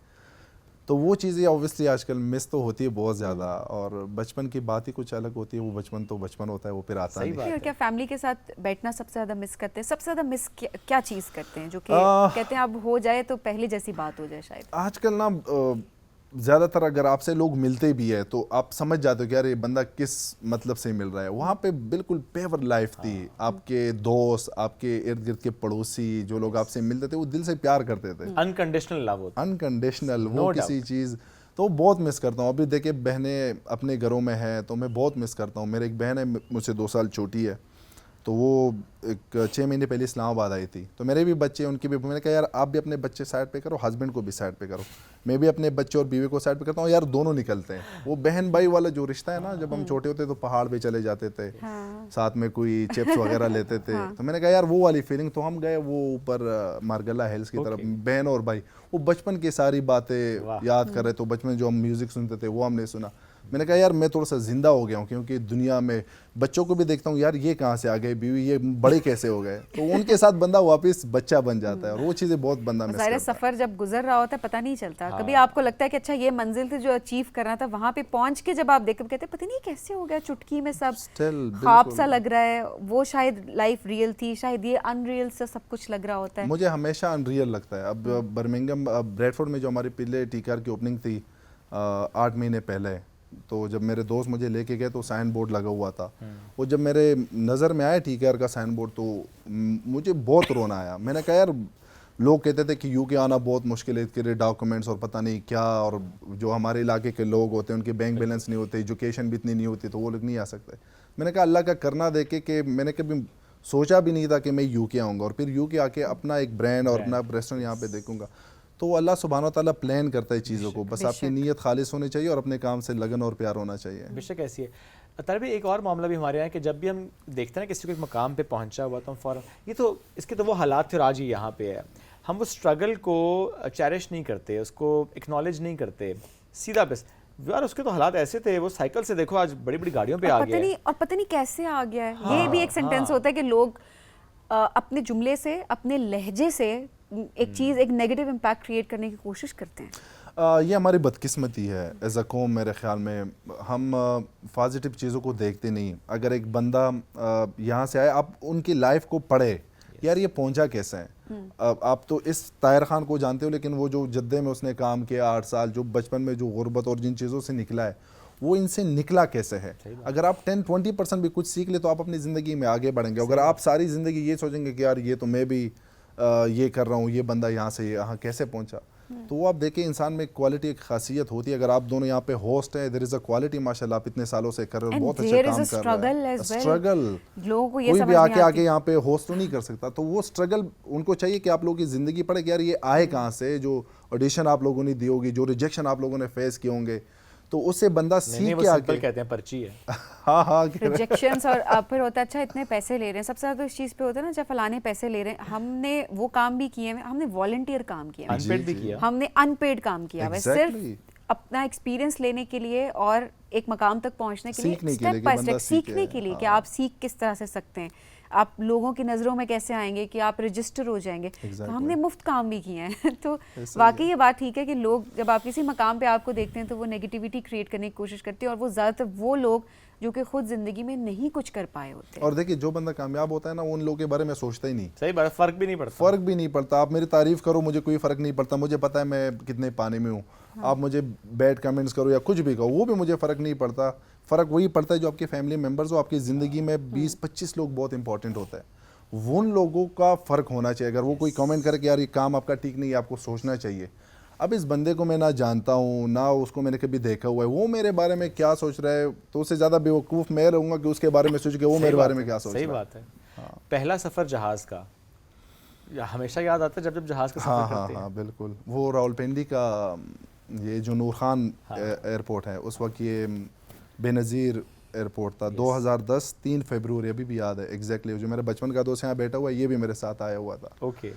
تو وہ چیزیں اوبویسلی آج کل مس تو ہوتی ہے بہت زیادہ, اور بچپن کی بات ہی کچھ الگ ہوتی ہے. وہ بچپن تو بچپن ہوتا ہے, وہ پھر آتا نہیں. کیا فیملی کے ساتھ بیٹھنا سب سے زیادہ مس کرتے ہیں؟ سب سے زیادہ مس کیا چیز کرتے ہیں جو کہ کہتے ہیں اب ہو جائے تو پہلے جیسی بات ہو جائے شاید؟ آج کل نا زیادہ تر اگر آپ سے لوگ ملتے بھی ہیں تو آپ سمجھ جاتے ہو کہ یار یہ بندہ کس مطلب سے مل رہا ہے. وہاں پہ بالکل پیور لائف تھی. آپ کے دوست, آپ کے ارد گرد کے پڑوسی, جو لوگ آپ سے ملتے تھے, وہ دل سے پیار کرتے تھے. انکنڈیشنل لو ہوتا, انکنڈیشنل, وہ کسی چیز تو بہت مس کرتا ہوں. ابھی دیکھیں بہنیں اپنے گھروں میں ہیں تو میں بہت مس کرتا ہوں. میرے ایک بہن ہے مجھ سے 2 سال چھوٹی ہے, تو وہ ایک 6 مہینے پہلے اسلام آباد آئی تھی. تو میرے بھی بچے, ان کی بھی, میں نے کہا یار آپ بھی اپنے بچے سائڈ پہ کرو, ہسبینڈ کو بھی سائڈ پہ کرو, میں بھی اپنے بچے اور بیوی کو سائڈ پہ کرتا ہوں, یار دونوں نکلتے ہیں. وہ بہن بھائی والا جو رشتہ ہے نا, جب ہم چھوٹے ہوتے تو پہاڑ پہ چلے جاتے تھے, ساتھ میں کوئی چپس وغیرہ لیتے تھے. تو میں نے کہا یار وہ والی فیلنگ. تو ہم گئے وہ اوپر مارگلہ ہلز کی طرف, بہن اور بھائی, وہ بچپن کی ساری باتیں یاد کر رہے. تو بچپن جو ہم میوزک سنتے تھے وہ ہم نے سنا. میں نے کہا یار میں تھوڑا سا زندہ ہو گیا ہوں, کیونکہ دنیا میں بچوں کو بھی دیکھتا ہوں, یار یہ کہاں سے آ گئے, بیوی یہ بڑے کیسے ہو گئے. تو ان کے ساتھ بندہ واپس بچہ بن جاتا ہے, اور وہ چیزیں بہت بندہ مس کرتا ہے. سفر جب گزر رہا ہوتا ہے پتہ نہیں چلتا. کبھی آپ کو لگتا ہے کہ اچھا یہ منزل تھی جو اچیو کرنا تھا, وہاں پہ پہنچ کے جب آپ دیکھتے کہتے ہیں پتہ نہیں کیسے ہو گیا, چٹکی میں سب خواب سا لگ رہا ہے. وہ شاید لائف ریئل تھی, شاید یہ ان ریئل سا سب کچھ لگ رہا ہوتا ہے. مجھے ہمیشہ ان ریئل لگتا ہے. اب برمنگم بریڈفورڈ میں جو ہماری پہلے ٹی کار کی اوپننگ تھی 8 مہینے پہلے, تو جب میرے دوست مجھے لے کے گئے تو سائن بورڈ لگا ہوا تھا. وہ جب میرے نظر میں آیا ٹی کیئر کا سائن بورڈ تو مجھے بہت رونا آیا. میں نے کہا یار لوگ کہتے تھے کہ یو کے آنا بہت مشکل ہے, اس کے لیے ڈاکومنٹس اور پتہ نہیں کیا, اور جو ہمارے علاقے کے لوگ ہوتے ہیں ان کے بینک بیلنس نہیں ہوتے, ایجوکیشن بھی اتنی نہیں ہوتی, تو وہ لوگ نہیں آ سکتے. میں نے کہا اللہ کا کرنا دیکھے کہ میں نے کبھی سوچا بھی نہیں تھا کہ میں یو کے آؤں گا, اور پھر یو کے آ کے اپنا ایک برانڈ اور اپنا ریسٹورینٹ یہاں پہ دیکھوں گا. تو اللہ سبحانہ و تعالیٰ پلان کرتا ہے چیزوں کو, بس آپ کی نیت خالص ہونی چاہیے اور اپنے کام سے لگن اور پیار ہونا چاہیے. بے شک ایسی ہے. طالب ایک اور معاملہ بھی ہمارے یہاں ہے کہ جب بھی ہم دیکھتے ہیں نا کسی کو ایک مقام پہ پہنچا ہوا تو ہم فوراً یہ تو اس کے تو وہ حالات تھے اور آج ہی یہاں پہ ہے, ہم وہ اسٹرگل کو چیریش نہیں کرتے, اس کو اکنالج نہیں کرتے, سیدھا بس یار اس کے تو حالات ایسے تھے, وہ سائیکل سے دیکھو آج بڑی بڑی گاڑیوں پہ آ گیا ہے, اور پتہ نہیں کیسے آ گیا ہے. یہ بھی ایک سینٹینس ہوتا ہے کہ لوگ اپنے جملے سے, اپنے لہجے سے ایک چیز, ایک نیگیٹو امپیکٹ کریٹ کرنے کی کوشش کرتے ہیں. یہ ہماری بدقسمتی ہے ایز اے قوم. میرے خیال میں ہم پازیٹیو چیزوں کو دیکھتے نہیں. اگر ایک بندہ یہاں سے آئے, آپ ان کی لائف کو پڑھے, یار یہ پہنچا کیسے ہیں. آپ تو اس طاہر خان کو جانتے ہو, لیکن وہ جو جدے میں اس نے کام کیا 8 سال, جو بچپن میں جو غربت اور جن چیزوں سے نکلا ہے, وہ ان سے نکلا کیسے ہے. اگر آپ 10-20% بھی کچھ سیکھ لے تو آپ اپنی زندگی میں آگے بڑھیں گے. اگر آپ ساری زندگی یہ سوچیں گے کہ یار یہ تو میں بھی یہ کر رہا ہوں, یہ بندہ یہاں سے یہاں کیسے پہنچا, تو وہ آپ دیکھیں انسان میں کوالٹی ایک خاصیت ہوتی ہے. اگر آپ دونوں یہاں پہ ہوسٹ ہیں, دیر از اے کوالٹی ماشاءاللہ, آپ اتنے سالوں سے کر رہے ہو, بہت اچھا کام کر رہے ہیں. اسٹرگل کوئی بھی آ کے یہاں پہ ہوسٹ تو نہیں کر سکتا. تو وہ اسٹرگل ان کو چاہیے کہ آپ لوگوں کی زندگی پڑھے کہ یار یہ آئے کہاں سے, جو آڈیشن آپ لوگوں نے دی ہوگی, جو ریجیکشن آپ لوگوں نے فیس کیے ہوں گے, تو اس سے بندہ سیکھ کے آگے. کہتے ہیں پرچی ہے. ہاں ریجیکشنز, اور پھر ہوتا ہے اچھا اتنے پیسے لے رہے ہیں. سب سے زیادہ اس چیز پہ ہوتا ہے نا, جب فلانے پیسے لے رہے ہیں, ہم نے وہ کام بھی کیے ہیں, ہم نے والنٹیئر کام کیا, ہم نے ان پیڈ کام کیا ہے, صرف اپنا ایکسپیرینس لینے کے لیے اور ایک مقام تک پہنچنے کے لیے, اسٹیپ بائی اسٹیپ سیکھنے کے لیے کہ آپ سیکھ کس طرح سے سکتے ہیں, آپ لوگوں کی نظروں میں کیسے آئیں گے, کہ آپ رجسٹر ہو جائیں گے. تو ہم نے مفت کام بھی کیے ہیں. تو واقعی یہ بات ٹھیک ہے کہ لوگ جب آپ کسی مقام پہ آپ کو دیکھتے ہیں تو وہ نیگیٹیوٹی کریٹ کرنے کی کوشش کرتے ہیں, اور وہ زیادہ تر وہ لوگ جو کہ خود زندگی میں نہیں کچھ کر پائے ہوتے. اور دیکھیے جو بندہ کامیاب ہوتا ہے نا, وہ ان لوگوں کے بارے میں سوچتا ہی نہیں. صحیح بات, فرق بھی نہیں پڑتا. آپ میری تعریف کرو, مجھے کوئی فرق نہیں پڑتا, مجھے پتا ہے میں کتنے پانی میں ہوں. آپ مجھے بیڈ کمنٹس کرو یا کچھ بھی کہو, وہ بھی مجھے فرق نہیں پڑتا. فرق وہی پڑتا ہے جو آپ کے فیملی ممبرز ہو. آپ کی زندگی میں 20-25 لوگ بہت امپورٹنٹ ہوتا ہے, ان لوگوں کا فرق ہونا چاہیے. اگر وہ کوئی کامنٹ کرے کہ یار یہ کام آپ کا ٹھیک نہیں ہے, آپ کو سوچنا چاہیے. اب اس بندے کو میں نہ جانتا ہوں, نہ اس کو میں نے کبھی دیکھا ہوا ہے, وہ میرے بارے میں کیا سوچ رہا ہے, تو اس سے زیادہ بیوقوف میں رہوں گا کہ اس کے بارے میں سوچ کے وہ میرے بارے میں کیا سوچ رہا ہے. صحیح بات ہے. پہلا سفر جہاز کا ہمیشہ یاد آتا ہے جب جہاز کا سفر کرتے ہیں. ہاں بالکل. وہ راولپنڈی کا یہ جو نور خان ایئرپورٹ ہے, اس وقت یہ بے نظیر ایئرپورٹ تھا. 2010 3 فیبروری, ابھی بھی یاد ہے ایگزیکٹلی. جو میرا بچپن کا دوست یہاں بیٹھا ہوا ہے, یہ بھی میرے ساتھ آیا ہوا تھا. اوکے.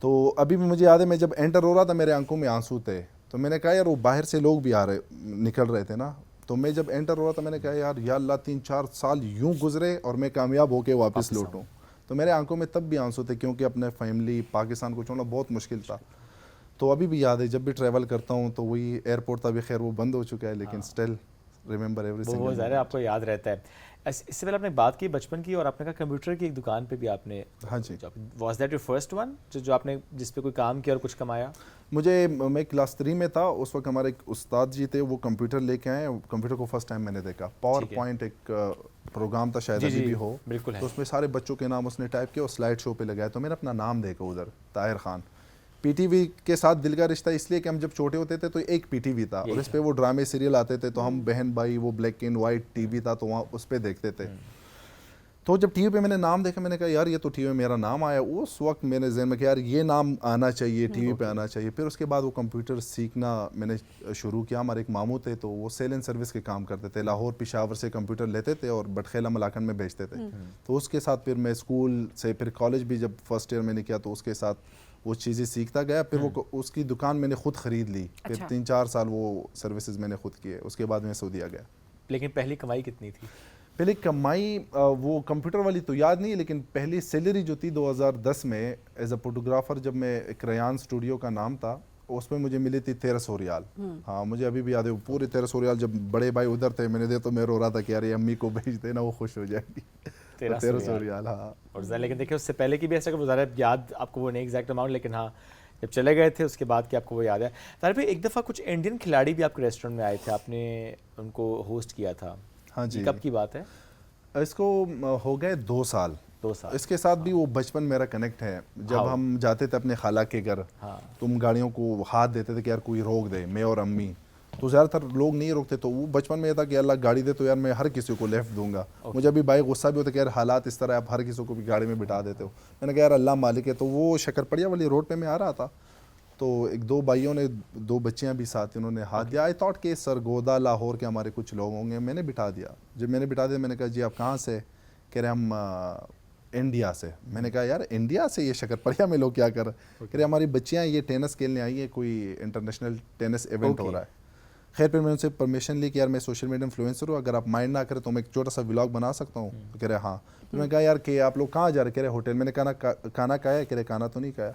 تو ابھی بھی مجھے یاد ہے, میں جب انٹر ہو رہا تھا میرے آنکھوں میں آنسو تھے. تو میں نے کہا یار وہ باہر سے لوگ بھی نکل رہے تھے نا, تو میں جب انٹر ہو رہا تھا میں نے کہا یار یا اللہ 3-4 سال یوں گزرے اور میں کامیاب ہو کے واپس لوٹوں. تو میرے آنکھوں میں تب بھی آنسو تھے, کیونکہ اپنے فیملی پاکستان کو چھوڑنا بہت مشکل تھا. تو ابھی بھی یاد ہے, جب بھی ٹریول کرتا ہوں تو وہی ایئرپورٹ تھا, بھی خیر وہ بند ہو چکا ہے, لیکن اسٹل ریممبر ایوری سنگل. وہ ظاہر ہے آپ کو یاد رہتا ہے. اس سے پہلے آپ نے بات کی بچپن کی, اور آپ نے کہا کمپیوٹر کی ایک دکان پہ بھی آپ نے. ہاں جی. Was that your first one جو آپ نے جس پہ کوئی کام کیا اور کچھ کمایا؟ میں کلاس 3 میں تھا اس وقت. ہمارے ایک استاد جی تھے, وہ کمپیوٹر لے کے آئے. کمپیوٹر کو فرسٹ ٹائم میں نے دیکھا. پاور پوائنٹ ایک پروگرام تھا, شاید ابھی بھی ہو. بالکل. تو اس میں سارے بچوں کے نام اس نے ٹائپ کیا اور سلائڈ شو پہ لگایا. تو میں نے اپنا نام دیکھا ادھر, Tahir Khan. P T V کے ساتھ دل کا رشتہ اس لیے کہ ہم جب چھوٹے ہوتے تھے تو ایک پی ٹی وی تھا, اور اس پہ وہ ڈرامے سیریل آتے تھے, تو ہم بہن بھائی, وہ black and white T V تھا, تو وہاں اس پہ دیکھتے تھے. تو جب ٹی وی پہ میں نے نام دیکھا میں نے کہا یار یہ تو ٹی وی میں میرا نام آیا. اس وقت میرے ذہن میں کہ یار یہ نام آنا چاہیے, ٹی وی پہ آنا چاہیے. پھر اس کے بعد وہ کمپیوٹر سیکھنا میں نے شروع کیا. ہمارے ایک ماموں تھے تو وہ سیل اینڈ سروس کے کام کرتے تھے, لاہور پشاور سے کمپیوٹر لیتے تھے اور بٹخیلہ ملاکنڈ میں بھیجتے تھے. تو اس کے ساتھ پھر میں اسکول سے پھر کالج بھی جب فرسٹ ایئر میں نے کیا تو اس کے ساتھ وہ چیزیں سیکھتا گیا. پھر وہ اس کی دکان میں نے خود خرید لی. پھر 3-4 سال وہ سروسز میں نے خود کیے. اس کے بعد میں سعودیہ گیا. لیکن پہلی کمائی کتنی تھی؟ پہلی کمائی وہ کمپیوٹر والی تو یاد نہیں ہے, لیکن پہلی سیلری جو تھی 2010 میں ایز اے فوٹوگرافر, جب میں ایک ریان اسٹوڈیو کا نام تھا, اس میں مجھے ملی تھی 1300 ریال. ہاں مجھے ابھی بھی یاد ہے, پورے 1300 ریال. جب بڑے بھائی ادھر تھے میں نے دیا تو میں رو رہا تھا کہ یار یہ امی کو بھیج دینا, وہ خوش ہو جائے گی. 1300 ریال. ہاں. اور لیکن دیکھیں اس سے پہلے کی بھی ایسا کہ ظاہر یاد آپ کو وہ نہیں ایگزیکٹ اماؤنٹ, لیکن ہاں جب چلے گئے تھے اس کے بعد کہ آپ کو وہ یاد ہے. طاہر بھائی ایک دفعہ کچھ انڈین کھلاڑی بھی آپ کے ریسٹورینٹ میں آئے تھے, آپ نے ان کو ہوسٹ کیا تھا. ہاں جی. کب کی بات ہے؟ اس کو ہو گئے 2 سال. اس کے ساتھ بھی وہ بچپن میرا کنیکٹ ہے. جب ہم جاتے تھے اپنے خالہ کے گھر, تم گاڑیوں کو ہاتھ دیتے تھے کہ یار کوئی روک دے, میں اور امی, تو زیادہ تر لوگ نہیں روکتے. تو وہ بچپن میں یہ تھا کہ اللہ گاڑی دے تو یار میں ہر کسی کو لیفٹ دوں گا. مجھے ابھی بھائی غصہ بھی ہوتا ہے کہ یار حالات اس طرح آپ ہر کسی کو بھی گاڑی میں بٹھا دیتے ہو. میں نے کہا یار اللہ مالک ہے. تو وہ شکرپڑیا والی روڈ پہ میں آ رہا تھا تو 1-2 بھائیوں نے 2 بچیاں بھی ساتھ انہوں نے ہاتھ دیا. آئی تھاٹ کہ سرگودا لاہور کے ہمارے کچھ لوگ ہوں گے. میں نے بٹھا دیا. جب میں نے بٹھا دیا میں نے کہا جی آپ کہاں سے؟ کہہ رہے ہم انڈیا سے. میں نے کہا یار انڈیا سے یہ شکرپڑیا میں لوگ کیا کر رہے ہیں؟ کہہ رہے ہماری بچیاں یہ ٹینس کھیلنے آئی ہیں, کوئی انٹرنیشنل ٹینس ایونٹ ہو رہا ہے. خیر پھر میں نے ان سے پرمیشن لی کہ یار میں سوشل میڈیا انفلوئنسر ہوں, اگر آپ مائنڈ نہ کریں تو میں ایک چھوٹا سا ولاگ بنا سکتا ہوں. کہہ رہے ہاں. پھر میں نے کہا یار کہ آپ لوگ کہاں جا رہے؟ کہہ رہے ہوٹل. میں نے کہا کھانا کھایا؟ کہہ رہے کھانا تو نہیں کھایا.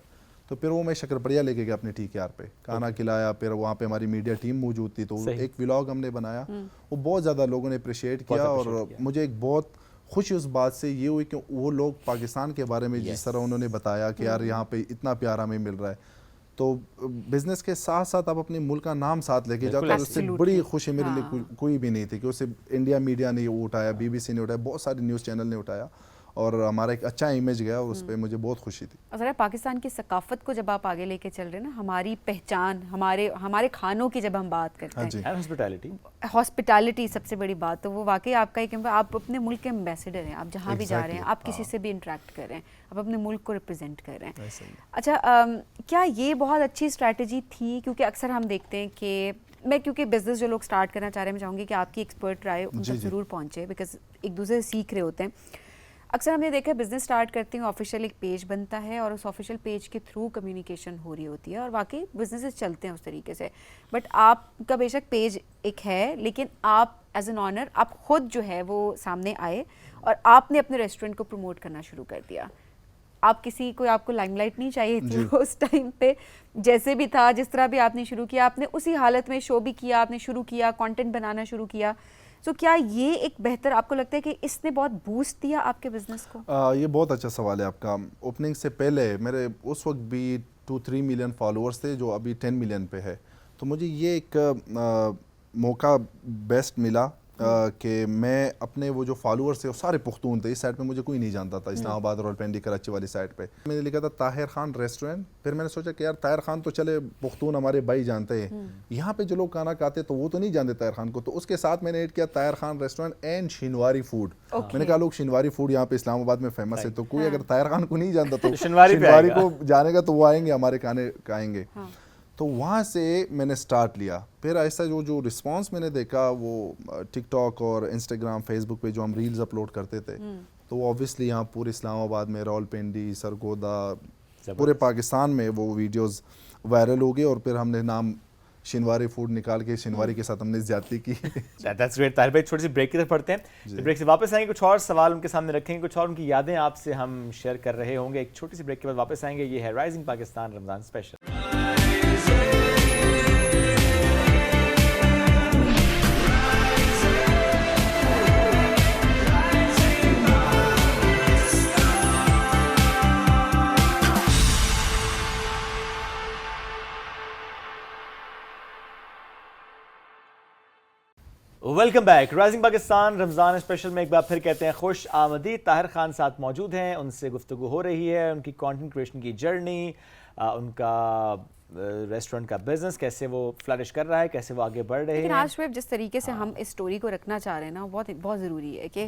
تو پھر وہ میں شکرپڑیا لے کے گیا اپنے ٹی کے آر پہ, کھانا کھلایا. پھر وہاں پہ ہماری میڈیا ٹیم موجود تھی تو ایک ولاگ ہم نے بنایا. وہ بہت زیادہ لوگوں نے اپریشیٹ کیا اور مجھے ایک بہت خوشی اس بات سے یہ ہوئی کہ وہ لوگ پاکستان کے بارے میں جس طرح انہوں نے بتایا کہ یار یہاں پہ اتنا پیار ہمیں مل رہا ہے. تو بزنس کے ساتھ ساتھ آپ اپنے ملک کا نام ساتھ لے کے جاتے ہیں. اس سے بڑی خوشی میرے لیے کوئی بھی نہیں تھی کہ اسے انڈیا میڈیا نے اٹھایا, BBC نے اٹھایا, بہت سارے نیوز چینل نے اٹھایا اور ہمارا ایک اچھا امیج گیا اور اس پہ مجھے بہت خوشی تھی. ذرا پاکستان کی ثقافت کو جب آپ آگے لے کے چل رہے ہیں نا, ہماری پہچان, ہمارے کھانوں کی جب ہم بات کرتے ہیں, ہاسپٹیلٹی سب سے بڑی بات, تو وہ واقعی آپ کا ایک, آپ اپنے ملک کے ایمبیسڈر ہیں. آپ جہاں بھی جا رہے ہیں آپ کسی سے بھی انٹریکٹ کر رہے ہیں, آپ اپنے ملک کو ریپرزینٹ کر رہے ہیں. اچھا کیا یہ بہت اچھی اسٹریٹجی تھی؟ کیونکہ اکثر ہم دیکھتے ہیں کہ میں کیونکہ بزنس جو لوگ اسٹارٹ کرنا چاہ رہے ہیں میں چاہوں گی کہ آپ کی ایکسپرٹ رائے ان تک ضرور پہنچے, بیکاز ایک دوسرے سے سیکھ رہے ہوتے ہیں. اکثر ہم نے دیکھا ہے بزنس اسٹارٹ کرتے ہیں, آفیشیل ایک پیج بنتا ہے اور اس آفیشیل پیج کے تھرو کمیونیکیشن ہو رہی ہوتی ہے اور واقعی بزنسز چلتے ہیں اس طریقے سے. بٹ آپ کا بے شک پیج ایک ہے, لیکن آپ ایز این آنر آپ خود جو ہے وہ سامنے آئے اور آپ نے اپنے ریسٹورینٹ کو پروموٹ کرنا شروع کر دیا. آپ کسی کو, آپ کو لائم لائٹ نہیں چاہیے تھی اس ٹائم پہ, جیسے بھی تھا جس طرح بھی آپ نے شروع کیا, آپ نے اسی حالت میں شو بھی کیا, آپ نے شروع کیا, کانٹینٹ بنانا شروع کیا. تو کیا یہ ایک بہتر, آپ کو لگتا ہے کہ اس نے بہت بوسٹ دیا آپ کے بزنس کو؟ یہ بہت اچھا سوال ہے آپ کا. اوپننگ سے پہلے میرے اس وقت بھی 2-3 ملین فالوورس تھے جو ابھی 10 ملین پہ ہے. تو مجھے یہ ایک موقع بیسٹ ملا کہ میں اپنے وہ جو فالوورس تھے وہ سارے پختون تھے. اس سائڈ پہ مجھے کوئی نہیں جانتا تھا, اسلام آباد, راولپنڈی, کراچی والی سائڈ پہ. میں نے لکھا تھا طاہر خان ریسٹورینٹ. پھر میں نے سوچا کہ یار طاہر خان تو چلے پختون ہمارے بھائی جانتے ہیں, یہاں پہ جو لوگ کھانا کھاتے تو وہ تو نہیں جانتے طاہر خان کو. تو اس کے ساتھ میں نے ایڈ کیا Tahir Khan restaurant and Shinwari food. میں نے کہا لوگ شینواری فوڈ یہاں پہ اسلام آباد میں فیمس ہے, تو کوئی اگر طاہر خان کو نہیں جانتا تو شینواری کو جانے گا تو وہ آئیں گے ہمارے کھانے کھائیں گے. تو وہاں سے میں نے سٹارٹ لیا. پھر ایسا جو رسپانس میں نے دیکھا وہ ٹک ٹاک اور انسٹاگرام, فیس بک پہ جو ہم ریلز اپلوڈ کرتے تھے تو وہ اوبویسلی یہاں پورے اسلام آباد میں, راولپنڈی, سرگودا, پورے پاکستان میں وہ ویڈیوز وائرل ہو گئے. اور پھر ہم نے نام شینواری فوڈ نکال کے شینواری کے ساتھ ہم نے زیادتی کی. That's great. طاہر بھائی چھوٹی سی بریک کی طرف پڑھتے ہیں, بریک سے واپس آئیں گے, کچھ اور سوال ان کے سامنے رکھیں گے, کچھ اور ان کی یادیں آپ سے ہم شیئر کر رہے ہوں گے. ایک چھوٹی سی بریک کے بعد واپس آئیں گے. یہ ہے rising Pakistan Ramzan special. Welcome back. Rising Pakistan Ramzan special میں ایک بار پھر کہتے ہیں خوش آمدید. طاہر خان ساتھ موجود ہیں, ان سے گفتگو ہو رہی ہے, ان کی کانٹینٹ کریشن کی جرنی, ان کا ریسٹورینٹ کا بزنس کیسے وہ فلرش کر رہا ہے, کیسے وہ آگے بڑھ رہے ہیں. لیکن آج شعیب جس طریقے سے ہم اس سٹوری کو رکھنا چاہ رہے ہیں نا, بہت بہت ضروری ہے کہ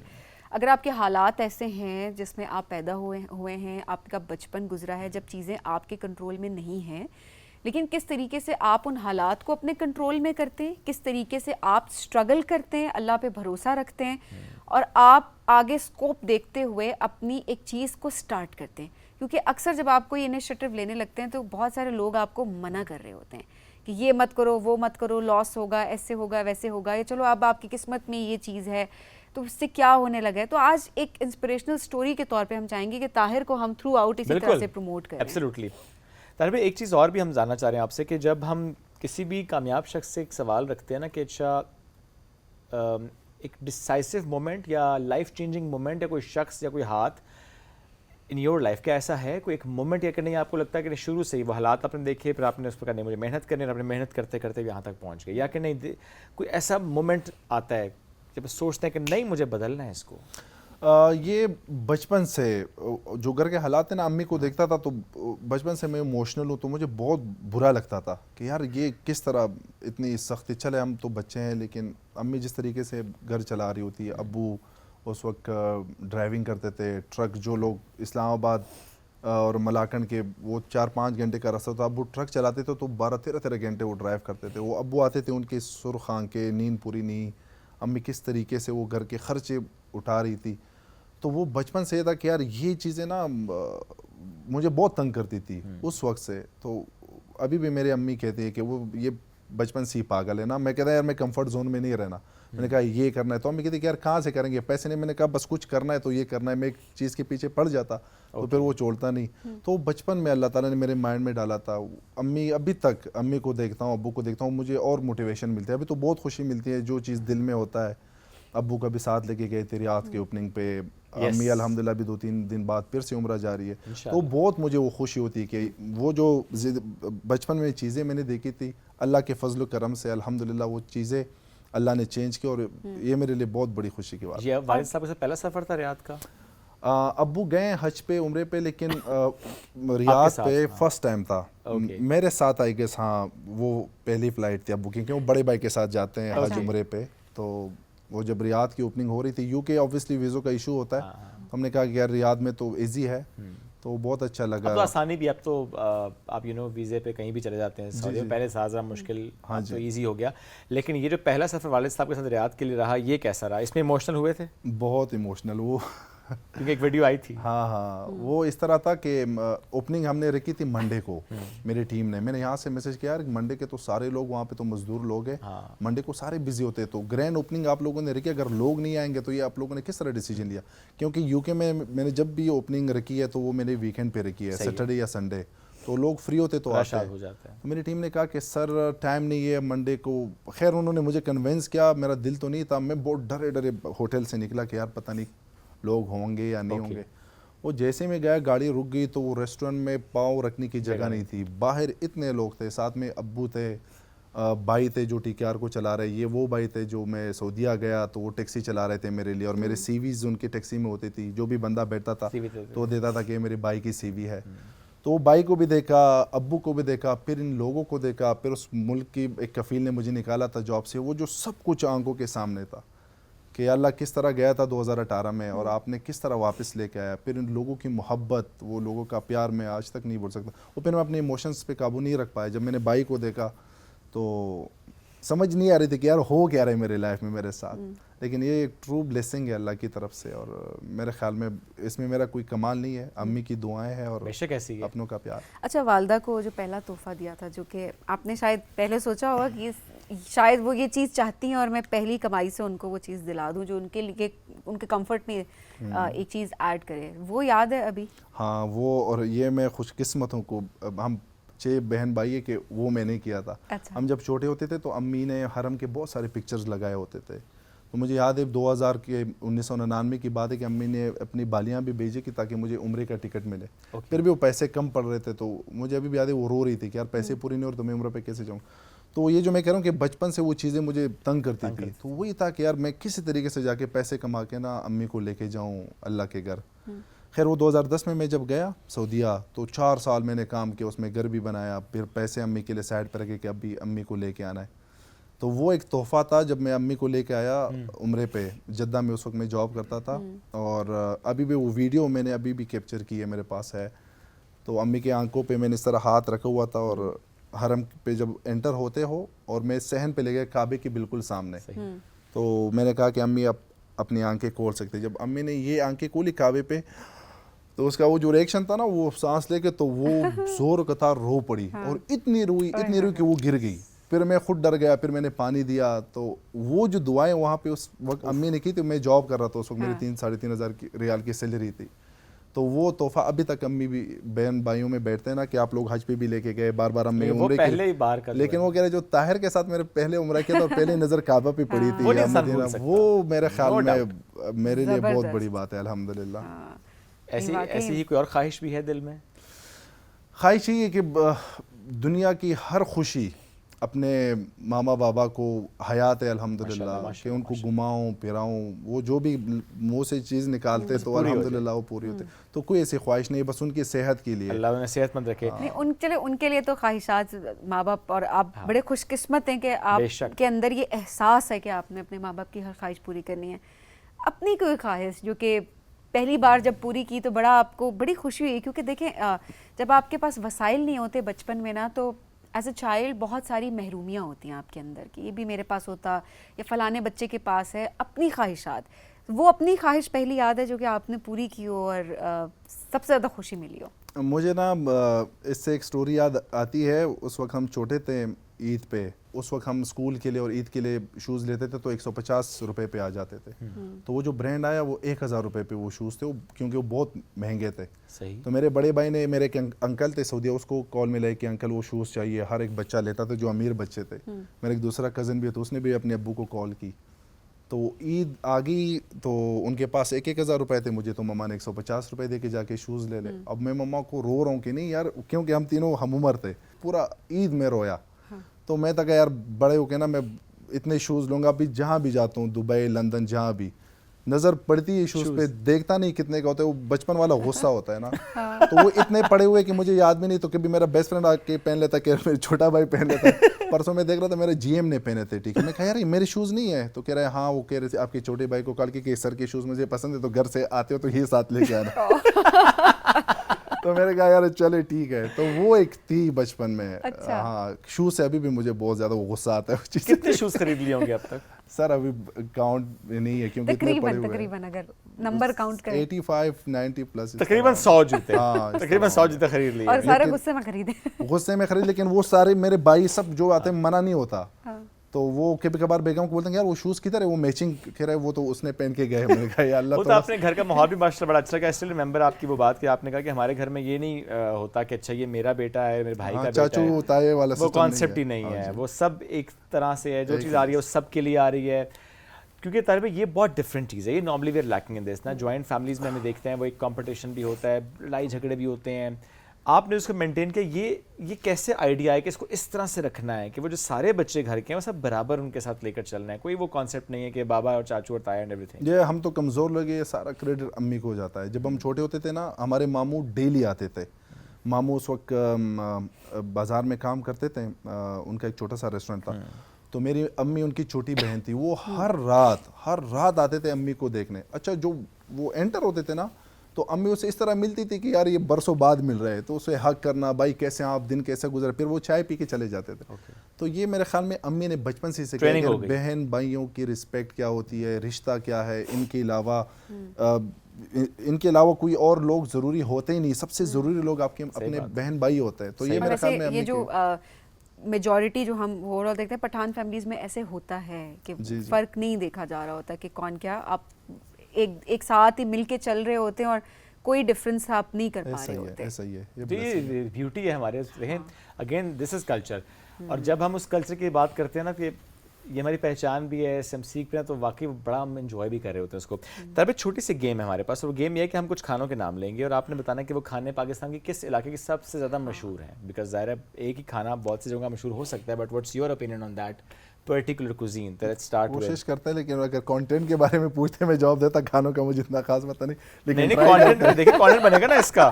اگر آپ کے حالات ایسے ہیں جس میں آپ پیدا ہوئے ہیں, آپ کا بچپن گزرا ہے جب چیزیں آپ کے کنٹرول میں نہیں ہیں, لیکن کس طریقے سے آپ ان حالات کو اپنے کنٹرول میں کرتے ہیں, کس طریقے سے آپ سٹرگل کرتے ہیں, اللہ پہ بھروسہ رکھتے ہیں, اور آپ آگے سکوپ دیکھتے ہوئے اپنی ایک چیز کو سٹارٹ کرتے ہیں. کیونکہ اکثر جب آپ کوئی انیشیٹو لینے لگتے ہیں تو بہت سارے لوگ آپ کو منع کر رہے ہوتے ہیں کہ یہ مت کرو, وہ مت کرو, لاس ہوگا, ایسے ہوگا, ویسے ہوگا, یا چلو اب آپ کی قسمت میں یہ چیز ہے تو اس سے کیا ہونے لگا ہے. تو آج ایک انسپریشنل سٹوری کے طور پہ ہم چاہیں گے کہ طاہر کو ہم تھرو آؤٹ اسی طرح سے پروموٹ کریں. ایبسلیوٹلی. طاہر بھائی ایک چیز اور بھی ہم جاننا چاہ رہے ہیں آپ سے کہ جب ہم کسی بھی کامیاب شخص سے ایک سوال رکھتے ہیں نا کہ اچھا ایک ڈسائسو مومنٹ یا لائف چینجنگ مومنٹ یا کوئی شخص یا کوئی ہاتھ ان یور لائف, کیا ایسا ہے کوئی ایک مومنٹ یا کہ نہیں آپ کو لگتا ہے کہ شروع سے ہی وہ حالات آپ نے دیکھے پھر آپ نے اس پر کرنے مجھے محنت کرنی اور آپ نے محنت کرتے کرتے یہاں تک پہنچ گئے, یا کہ نہیں کوئی ایسا مومنٹ آتا ہے جب سوچتے ہیں کہ نہیں مجھے بدلنا ہے اس کو؟ یہ بچپن سے جو گھر کے حالات ہیں نا, امی کو دیکھتا تھا تو بچپن سے میں ایموشنل ہوں تو مجھے بہت برا لگتا تھا کہ یار یہ کس طرح اتنی سختی. چلے ہم تو بچے ہیں لیکن امی جس طریقے سے گھر چلا رہی ہوتی ہے, ابو اس وقت ڈرائیونگ کرتے تھے ٹرک, جو لوگ اسلام آباد اور ملاکنڈ کے وہ 4-5 گھنٹے کا راستہ تھا, ابو ٹرک چلاتے تھے تو 12-13 گھنٹے وہ ڈرائیو کرتے تھے. وہ ابو آتے تھے ان کے سرخ آنکھیں, نیند پوری نہیں, امی کس طریقے سے وہ گھر کے خرچے اٹھا رہی تھی. تو وہ بچپن سے یہ تھا کہ یار یہ چیزیں نا مجھے بہت تنگ کرتی تھی اس وقت سے. تو ابھی بھی میری امی کہتی ہے کہ وہ یہ بچپن سے ہی پاگل ہے نا. میں کہتا یار میں کمفرٹ زون میں نہیں رہنا. میں نے کہا یہ کرنا ہے تو امی کہتی کہ یار کہاں سے کریں گے, پیسے نہیں. میں نے کہا بس کچھ کرنا ہے تو یہ کرنا ہے. میں ایک چیز کے پیچھے پڑ جاتا تو پھر وہ چھوڑتا نہیں. تو بچپن میں اللہ تعالیٰ نے میرے مائنڈ میں ڈالا تھا. امی ابھی تک امی کو دیکھتا ہوں, ابو کو دیکھتا ہوں, مجھے اور موٹیویشن ملتی ہے. ابھی تو بہت خوشی ملتی ہے جو چیز دل میں ہوتا ہے. ابو کا بھی ساتھ لے کے گئے تھے ریاض کے اوپننگ پہ, امی الحمدللہ بھی 2-3 دن بعد پھر سے عمرہ جاری ہے. تو بہت مجھے وہ خوشی ہوتی ہے کہ وہ جو بچپن میں چیزیں میں نے دیکھی تھی اللہ کے فضل و کرم سے الحمدللہ وہ چیزیں اللہ نے چینج کی, اور یہ میرے لیے بہت بڑی خوشی کی بات. یہ والد صاحب کا پہلا سفر تھا ریاض کا؟ ابو گئے حج پہ عمرے پہ, لیکن ریاض پہ فرسٹ ٹائم تھا میرے ساتھ. آئی گیس ہاں وہ پہلی فلائٹ تھی ابو کی, کیونکہ وہ بڑے بھائی کے ساتھ جاتے ہیں حج عمرے پہ. تو وہ جب ریاض کی اوپننگ ہو رہی تھی, یو کے آبویسلی ویزوں کا ایشو ہوتا ہے, ہم نے کہا کہ یار ریاض میں تو ایزی ہے, تو بہت اچھا لگا. اب تو آسانی بھی, اب تو آپ ویزے پہ کہیں بھی چلے جاتے ہیں سعودی میں. پہلے سازا مشکل, تو ایزی ہو گیا. لیکن یہ جو پہلا سفر والد صاحب کے ساتھ ریاض کے لیے رہا, یہ کیسا رہا؟ اس میں ایموشنل ہوئے تھے؟ بہت ایموشنل. وہ کیونکہ ایک ویڈیو آئی تھی. ہاں وہ اس طرح تھا کہ اوپننگ ہم نے رکھی تھی منڈے کو میری ٹیم نے. میں نے یہاں سے میسج کیا یار منڈے کے تو سارے لوگ وہاں پہ تو مزدور لوگ ہیں, منڈے کو سارے بزی ہوتے ہیں, تو گرینڈ اوپننگ آپ لوگوں نے رکھی, اگر لوگ نہیں آئیں گے تو یہ آپ لوگوں نے کس طرح ڈیسیجن لیا؟ کیونکہ یو کے میں نے جب بھی اوپننگ رکھی ہے تو وہ میں نے ویکینڈ پہ رکھی ہے, سیٹرڈے یا سنڈے, تو لوگ فری ہوتے تو آتے ہیں. تو میری ٹیم نے کہا کہ سر ٹائم نہیں ہے منڈے کو. خیر انہوں نے مجھے کنونس کیا, میرا دل تو نہیں تھا, میں بہت ڈرے ہوٹل سے نکلا کہ یار پتہ نہیں لوگ ہوں گے یا نہیں ہوں گے. وہ جیسے میں گیا گاڑی رک گئی تو وہ ریسٹورنٹ میں پاؤں رکھنے کی جگہ نہیں تھی. باہر اتنے لوگ تھے, ساتھ میں ابو تھے, بھائی تھے جو TKR کو چلا رہے, یہ وہ بھائی تھے جو میں سعودیہ گیا تو وہ ٹیکسی چلا رہے تھے میرے لیے, اور میرے سی ویز ان کی ٹیکسی میں ہوتی تھی. جو بھی بندہ بیٹھتا تھا تو دیتا تھا کہ میرے بھائی کی سی وی ہے. تو بھائی کو بھی دیکھا, ابو کو بھی دیکھا, پھر ان لوگوں کو دیکھا, پھر اس ملک کی ایک کفیل نے مجھے نکالا تھا جاب سے. وہ جو سب کچھ آنکھوں کے سامنے تھا کہ اللہ کس طرح گیا تھا 2018 میں اور آپ نے کس طرح واپس لے کے آیا. پھر ان لوگوں کی محبت, وہ لوگوں کا پیار میں آج تک نہیں بول سکتا. اور پھر میں اپنے ایموشنز پہ قابو نہیں رکھ پایا. جب میں نے بھائی کو دیکھا تو سمجھ نہیں آ رہی تھی کہ یار ہو کیا رہا ہے میرے لائف میں میرے ساتھ. لیکن یہ ایک ٹرو بلیسنگ ہے اللہ کی طرف سے, اور میرے خیال میں اس میں میرا کوئی کمال نہیں ہے, امی کی دعائیں ہیں اور اپنوں کا پیار. اچھا, والدہ کو جو پہلا تحفہ دیا تھا, جو کہ آپ نے شاید پہلے سوچا ہوگا کہ شاید وہ یہ چیز چاہتی ہیں اور میں پہلی کمائی سے ان کو وہ چیز دلا دوں جو ان کے لیے ان کے کمفرٹ میں ایک چیز ایڈ کرے, وہ یاد ہے ابھی؟ ہاں وہ, اور یہ میں خوش قسمت ہوں کو ہم 6 بہن بھائی ہے کہ وہ میں نے کیا تھا. ہم جب چھوٹے ہوتے تھے تو امی نے حرم کے بہت سارے پکچرز لگائے ہوتے تھے. تو مجھے یاد ہے 1999 کی بات ہے کہ امی نے اپنی بالیاں بھی بھیجی کہ تاکہ مجھے عمرے کا ٹکٹ ملے. پھر بھی وہ پیسے کم پڑ رہے تھے, تو مجھے ابھی بھی یاد ہے وہ رو رہی تھی کہ یار پیسے پورے نہیں اور تو میں عمرے پہ کیسے جاؤں. تو یہ جو میں کہہ رہا ہوں کہ بچپن سے وہ چیزیں مجھے تنگ کرتی تھی, تو وہی تھا کہ یار میں کسی طریقے سے جا کے پیسے کما کے نا امی کو لے کے جاؤں اللہ کے گھر. خیر وہ 2010 میں جب گیا سعودیہ تو 4 سال میں نے کام کیا, اس میں گھر بھی بنایا, پھر پیسے امی کے لیے سائڈ پر رکھے کہ اب بھی امی کو لے کے آنا ہے. تو وہ ایک تحفہ تھا جب میں امی کو لے کے آیا عمرے پہ جدہ میں. اس وقت میں جاب کرتا تھا, اور ابھی بھی وہ ویڈیو میں نے ابھی بھی کیپچر کی ہے, میرے پاس ہے. تو امی کے آنکھوں پہ میں نے اس طرح ہاتھ رکھا ہوا تھا, اور حرم پہ جب انٹر ہوتے ہو اور میں صحن پہ لے گیا کعبے کے بالکل سامنے. تو میں نے کہا کہ امی اب اپنی آنکھیں کھول سکتے. جب امی نے یہ آنکھیں کھولی کعبے پہ, تو اس کا وہ جو ریئیکشن تھا نا, وہ سانس لے کے تو وہ زور کا تھا, رو پڑی, اور اتنی روئی کہ وہ گر گئی. پھر میں خود ڈر گیا, پھر میں نے پانی دیا. تو وہ جو دعائیں وہاں پہ اس وقت امی نے کی تھی, میں جاب کر رہا تھا اس وقت, میری 3,500 ریال کی سیلری تھی. تو وہ تحفہ ابھی تک امی بھی بہن بھائیوں میں بیٹھتے ہیں نا کہ آپ لوگ حج پہ بھی لے کے گئے, بار بار امی عمرے کی, لیکن وہ کہہ رہے جو طاہر کے ساتھ میرے پہلے عمرہ کیا تھا, پہلے نظر کعبہ پہ پڑی تھی مدینہ, وہ میرے خیال میں میرے لیے بہت بڑی بات ہے الحمدللہ. ایسی ہی کوئی اور خواہش بھی ہے دل میں؟ خواہش یہ ہے کہ دنیا کی ہر خوشی اپنے ماما بابا کو حیات ہے الحمدللہ, کہ ان کو گھماؤں پھراؤں, وہ جو بھی منہ سے چیز نکالتے تو الحمدللہ وہ پوری ہوتے. تو کوئی ایسی خواہش نہیں, بس ان کی صحت کے لیے, اللہ انہیں صحت مند رکھے. ان کے لیے تو خواہشات ماں باپ, اور آپ بڑے خوش قسمت ہیں کہ آپ کے اندر یہ احساس ہے کہ آپ نے اپنے ماں باپ کی ہر خواہش پوری کرنی ہے. اپنی کوئی خواہش جو کہ پہلی بار جب پوری کی تو بڑا آپ کو بڑی خوشی ہوئی, کیونکہ دیکھیں جب آپ کے پاس وسائل نہیں ہوتے بچپن میں نا, تو ایز اے چائلڈ بہت ساری محرومیاں ہوتی ہیں آپ کے اندر کہ یہ بھی میرے پاس ہوتا, یا فلانے بچے کے پاس ہے. اپنی خواہشات, وہ اپنی خواہش پہلی یاد ہے جو کہ آپ نے پوری کی ہو اور سب سے زیادہ خوشی ملی ہو؟ مجھے نا اس سے ایک سٹوری یاد آتی ہے. اس وقت ہم چھوٹے تھے عید پہ, اس وقت ہم اسکول کے لیے اور عید کے لیے شوز لیتے تھے تو 150 روپے پہ آ جاتے تھے. تو وہ جو برانڈ آیا وہ 1000 روپے پہ وہ شوز تھے, کیونکہ وہ بہت مہنگے تھے. تو میرے بڑے بھائی نے, میرے انکل تھے سعودیہ, اس کو کال میں لے کہ انکل وہ شوز چاہیے. ہر ایک بچہ لیتا تھا جو امیر بچے تھے. میرا ایک دوسرا کزن بھی تھا, اس نے بھی اپنے ابو کو کال کی. تو عید آ گئی تو ان کے پاس 1000 روپے تھے, مجھے تو مما نے 150 روپے دے کے جا کے شوز لے لے. اب میں مما کو رو رہا ہوں کہ نہیں یار, کیونکہ ہم تینوں ہم عمر تھے, پورا عید میں رویا. تو میں تھا کہ یار بڑے ہو کے نا میں اتنے شوز لوں گا, ابھی جہاں بھی جاتا ہوں, دبئی لندن جہاں بھی, نظر پڑتی ہے شوز پہ, دیکھتا نہیں کتنے کا ہوتا ہے, وہ بچپن والا غصہ ہوتا ہے نا. تو وہ اتنے پڑے ہوئے کہ مجھے یاد بھی نہیں. تو کبھی میرا بیسٹ فرینڈ آ کے پہن لیتا, کہ میرا چھوٹا بھائی پہن لیتا. پرسوں میں دیکھ رہا تھا میرے جی ایم نے پہنے تھے, ٹھیک ہے, میں کہا یار یہ میرے شوز نہیں ہے. تو کہہ رہے ہیں ہاں, وہ کہہ رہے تھے آپ کے چھوٹے بھائی کو کال کی کہ سر کے شوز مجھے پسند ہے, تو گھر سے آتے ہو تو یہ ساتھ لے کے آنا. تو میں نے کہا یار چلے ٹھیک ہے. تو وہ ایک تھی بچپن میں. ہاں, شوز سے ابھی بھی مجھے بہت زیادہ وہ غصہ آتا ہے. کتنے شوز خرید لیے ہوں گے اب تک؟ سر ابھی کاؤنٹ نہیں ہے, کیونکہ اتنے پڑے ہوئے تقریباً اگر نمبر کاؤنٹ کریں 85-90 پلس, تقریباً 100 جوتے. تقریباً 100 جوتے خرید لیے, اور سارے غصے میں خریدے. غصے میں خرید, لیکن وہ سارے میرے بھائی سب جو آتے ہیں منع نہیں ہوتا. تو وہ کبھی کبھار بیگم کو بولتے ہیں یار وہ شوز کدھر ہے, وہ میچنگ کہہ رہے وہ تو اس نے پہن کے گئے. میں نے کہا یا اللہ, وہ تو آپ نے گھر کا ماحول بھی ماشاءاللہ بڑا اچھا. کا اسٹل ریمبر آپ کی وہ بات کہ آپ نے کہا کہ ہمارے گھر میں یہ نہیں ہوتا کہ اچھا یہ میرا بیٹا ہے, میرے بھائی کا بیٹا ہے, چاچو تائے والا وہ کانسیپٹ ہی نہیں ہے. وہ سب ایک طرح سے ہے, جو چیز آ رہی ہے وہ سب کے لیے آ رہی ہے. کیونکہ طالب یہ بہت ڈفرینٹ چیز ہے, یہ normally we are lacking in this نا. جوائنٹ فیملیز میں ہمیں دیکھتے ہیں وہ ایک کمپٹیشن بھی ہوتا ہے, لڑائی جھگڑے بھی ہوتے ہیں. آپ نے اس کو مینٹین کیا, یہ کیسے آئیڈیا ہے کہ اس کو اس طرح سے رکھنا ہے کہ وہ جو سارے بچے گھر کے ہیں وہ سب برابر ان کے ساتھ لے کر چلنا ہے, کوئی وہ کانسیپٹ نہیں ہے کہ بابا اور چاچو اور تایا اینڈ ایوری تھنگ. یہ ہم تو کمزور لگے, سارا کریڈٹ امی کو ہو جاتا ہے. جب ہم چھوٹے ہوتے تھے نا, ہمارے ماموں ڈیلی آتے تھے. ماموں اس وقت بازار میں کام کرتے تھے, ان کا ایک چھوٹا سا ریسٹورینٹ تھا. تو میری امی ان کی چھوٹی بہن تھی, وہ ہر رات آتے تھے امی کو دیکھنے. اچھا جو وہ انٹر ہوتے تھے نا, تو امی اسے اس طرح ملتی تھی کہ یار یہ برسوں بعد مل رہے, تو اسے حق کرنا, بھائی کیسے ہیں آپ, دن کیسے گزرے, پھر وہ چائے پی کے چلے جاتے تھے. تو یہ میرے خیال میں امی نے بچپن سے سکھایا کہ بہن بھائیوں کی رسپیکٹ کیا ہوتی ہے, رشتہ کیا ہے, ان کے علاوہ کوئی اور لوگ ضروری ہوتے ہی نہیں, سب سے ضروری لوگ آپ کے اپنے بہن بھائی ہوتے ہیں. تو یہ میرے خیال میں یہ جو میجورٹی جو ہم اوورآل دیکھتے ہیں پٹھان فیملیز میں ایسے ہوتا ہے کہ فرق نہیں دیکھا جا رہا ہوتا کہ کون کیا, آپ ایک ساتھ ہی مل کے چل رہے ہوتے ہیں اور کوئی ڈفرینس آپ نہیں کر پا رہے ہوتے. ایسا ہی ہے, یہ بیوٹی ہے ہمارے. دیکھیں اگین دس از کلچر, اور جب ہم اس کلچر کی بات کرتے ہیں نا کہ یہ ہماری پہچان بھی ہے, ہم سیکھ رہے ہیں, تو واقعی بڑا ہم انجوائے بھی کر رہے ہوتے ہیں اس کو. تب ایک چھوٹی سی گیم ہے ہمارے پاس, اور وہ گیم یہ ہے کہ ہم کچھ کھانوں کے نام لیں گے اور آپ نے بتانا کہ وہ کھانے پاکستان کے کس علاقے کی سب سے زیادہ مشہور ہیں. بیکاز ظاہر ہے ایک ہی کھانا بہت سی جگہوں کا مشہور ہو سکتا ہے, but what's your opinion on that particular cuisine? کوشش کرتے ہیں, لیکن اگر کنٹینٹ کے بارے میں پوچھتے میں جواب دیتا. کھانوں کا مجھے اتنا خاص پتہ نہیں, لیکن دیکھیں کانٹینٹ بنے گا نا, اس کا